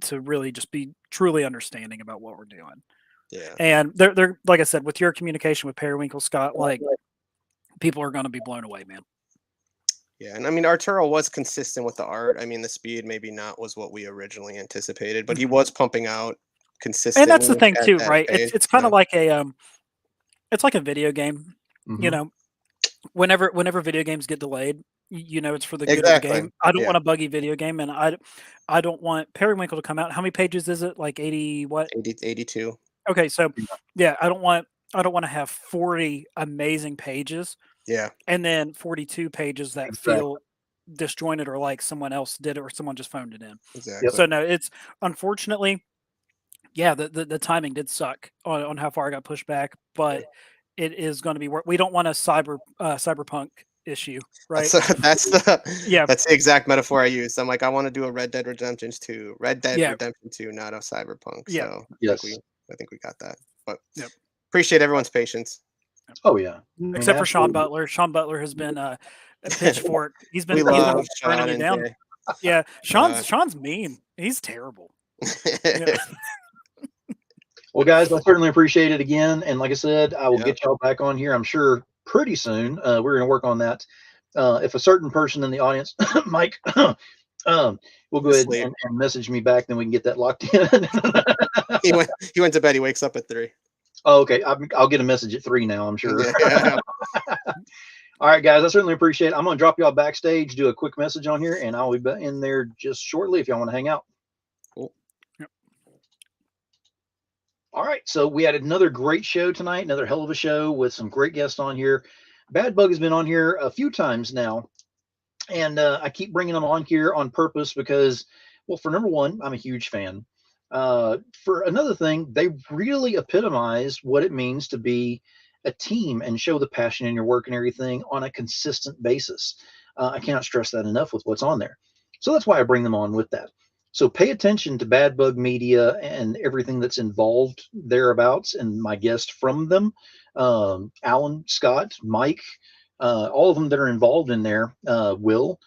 S2: to really just be truly understanding about what we're doing.
S3: Yeah.
S2: And they're like I said, with your communication with Periwinkle, Scott, like people are going to be blown away, man.
S3: Yeah, and I mean Arturo was consistent with the art. I mean the speed maybe not was what we originally anticipated, but he was pumping out consistently.
S2: And that's the thing
S3: at
S2: too,
S3: that
S2: right?
S3: pace,
S2: It's kind of like it's like a video game.
S1: Mhm.
S2: Whenever video games get delayed, it's for the good of the
S3: Exactly.
S2: game. I don't
S3: Yeah.
S2: want a buggy video game, and I don't want Periwinkle to come out. How many pages is it? Like 80 what?
S3: 82.
S2: Okay, so yeah, I don't want to have 40 amazing pages
S3: Yeah.
S2: and then 42 pages that
S1: Exactly.
S2: feel disjointed or like someone else did it or someone just phoned it in.
S3: Exactly.
S2: So no, it's unfortunately, yeah, the timing did suck on how far I got pushed back, but it is going to be we don't want a cyberpunk issue, right?
S3: That's
S2: Yeah.
S3: That's the exact metaphor I used. I'm like, I want to do a Red Dead Redemption 2,
S2: Yeah.
S3: Redemption 2, not a Cyberpunk.
S2: Yeah.
S3: So
S1: Yes.
S3: I think we got that. But
S2: Yep.
S3: appreciate everyone's patience.
S1: Oh, yeah. I mean,
S2: Except for Sean
S1: absolutely.
S2: Butler. Sean Butler has been a pitchfork. He's been
S3: We
S2: burning
S3: love Sean
S2: you
S3: and
S2: down.
S3: Jay.
S2: Yeah, Sean's mean. He's terrible. Yeah.
S1: Well, guys, I certainly appreciate it again. And like I said, I will
S3: Yeah.
S1: get y'all back on here, I'm sure, pretty soon. We're going to work on that. If a certain person in the audience, Mike, will go ahead
S3: Asleep.
S1: and message me back, then we can get that locked in.
S3: He went to bed. He wakes up at 3.
S1: Oh, okay. I'll get a message at 3 now, I'm sure.
S3: Yeah.
S1: All right, guys, I certainly appreciate it. I'm going to drop y'all backstage, do a quick message on here, and I'll be in there just shortly if y'all want to hang out.
S3: Cool.
S2: Yep.
S1: All right, so we had another great show tonight, another hell of a show with some great guests on here. Bad Bug has been on here a few times now, and I keep bringing them on here on purpose because, well, for number one, I'm a huge fan. For another thing, they really epitomize what it means to be a team and show the passion in your work and everything on a consistent basis. I cannot stress that enough with what's on there. So that's why I bring them on with that. So pay attention to Bad Bug Media and everything that's involved thereabouts, and my guest from them, Alan, Scott, Mike, all of them that are involved in there, Will,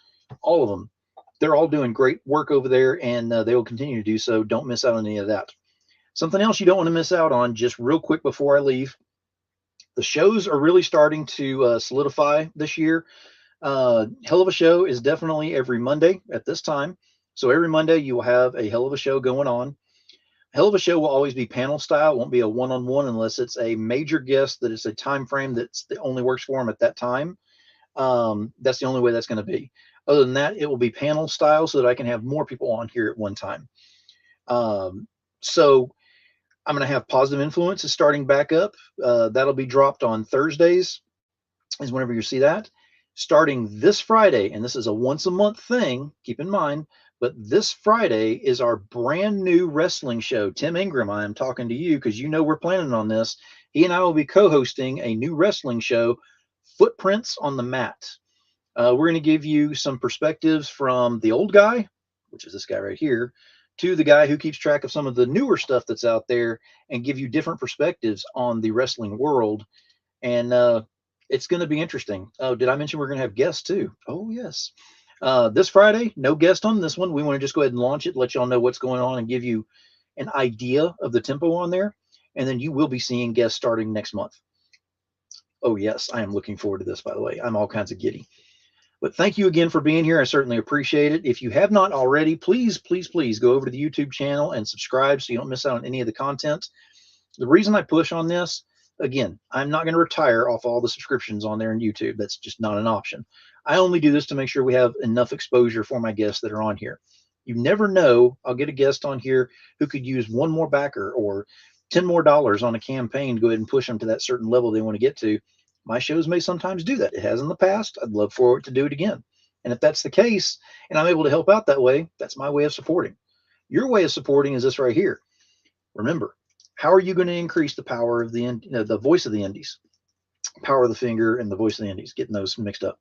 S1: all of them. they're all doing great work over there, and they will continue to do so. Don't miss out on any of that. Something else you don't want to miss out on, just real quick before I leave, the shows are really starting to solidify this year. Hell of a Show is definitely every Monday at this time. So every Monday you will have a Hell of a Show going on. Hell of a Show will always be panel style. It won't be a one-on-one unless it's a major guest that is a time frame that only works for them at that time. That's the only way that's going to be. Other than that, it will be panel style so that I can have more people on here at one time. So I'm going to have Positive Influences starting back up. That'll be dropped on Thursdays, is whenever you see that. Starting this Friday, and this is a once a month thing, keep in mind, but this Friday is our brand new wrestling show. Tim Ingram, I am talking to you because you know we're planning on this. He and I will be co-hosting a new wrestling show, Footprints on the Mat. We're going to give you some perspectives from the old guy, which is this guy right here, to the guy who keeps track of some of the newer stuff that's out there and give you different perspectives on the wrestling world. And it's going to be interesting. Oh, did I mention we're going to have guests too? Oh, yes. This Friday, no guest on this one. We want to just go ahead and launch it, let y'all know what's going on and give you an idea of the tempo on there. And then you will be seeing guests starting next month. Oh, yes. I am looking forward to this, by the way. I'm all kinds of giddy. But thank you again for being here. I certainly appreciate it. If you have not already, please, please, please go over to the YouTube channel and subscribe so you don't miss out on any of the content. The reason I push on this, again, I'm not going to retire off all the subscriptions on there on YouTube. That's just not an option. I only do this to make sure we have enough exposure for my guests that are on here. You never know. I'll get a guest on here who could use one more backer or $10 more on a campaign to go ahead and push them to that certain level they want to get to. My shows may sometimes do that. It has in the past. I'd love for it to do it again. And if that's the case, and I'm able to help out that way, that's my way of supporting. Your way of supporting is this right here. Remember, how are you going to increase the power of the voice of the indies? Power of the finger and the voice of the indies, getting those mixed up.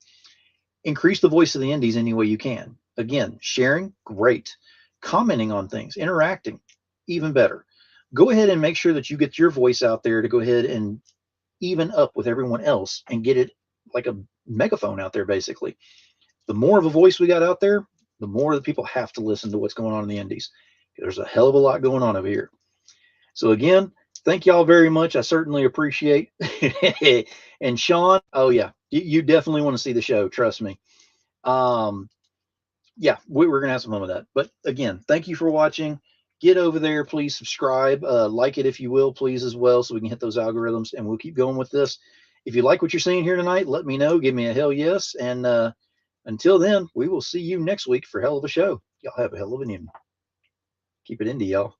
S1: Increase the voice of the indies any way you can. Again, sharing, great. Commenting on things, interacting, even better. Go ahead and make sure that you get your voice out there to go ahead and even up with everyone else and get it like a megaphone out there, basically. The more of a voice we got out there, the more that people have to listen to what's going on in the indies. There's a hell of a lot going on over here. So again, thank y'all very much. I certainly appreciate it. And Sean, oh yeah, you definitely want to see the show. Trust me. Yeah, we're going to have some fun with that. But again, thank you for watching. Get over there. Please subscribe. Like it if you will, please, as well, so we can hit those algorithms, and we'll keep going with this. If you like what you're seeing here tonight, let me know. Give me a hell yes. And until then, we will see you next week for Hell of a Show. Y'all have a hell of an evening. Keep it indie, y'all.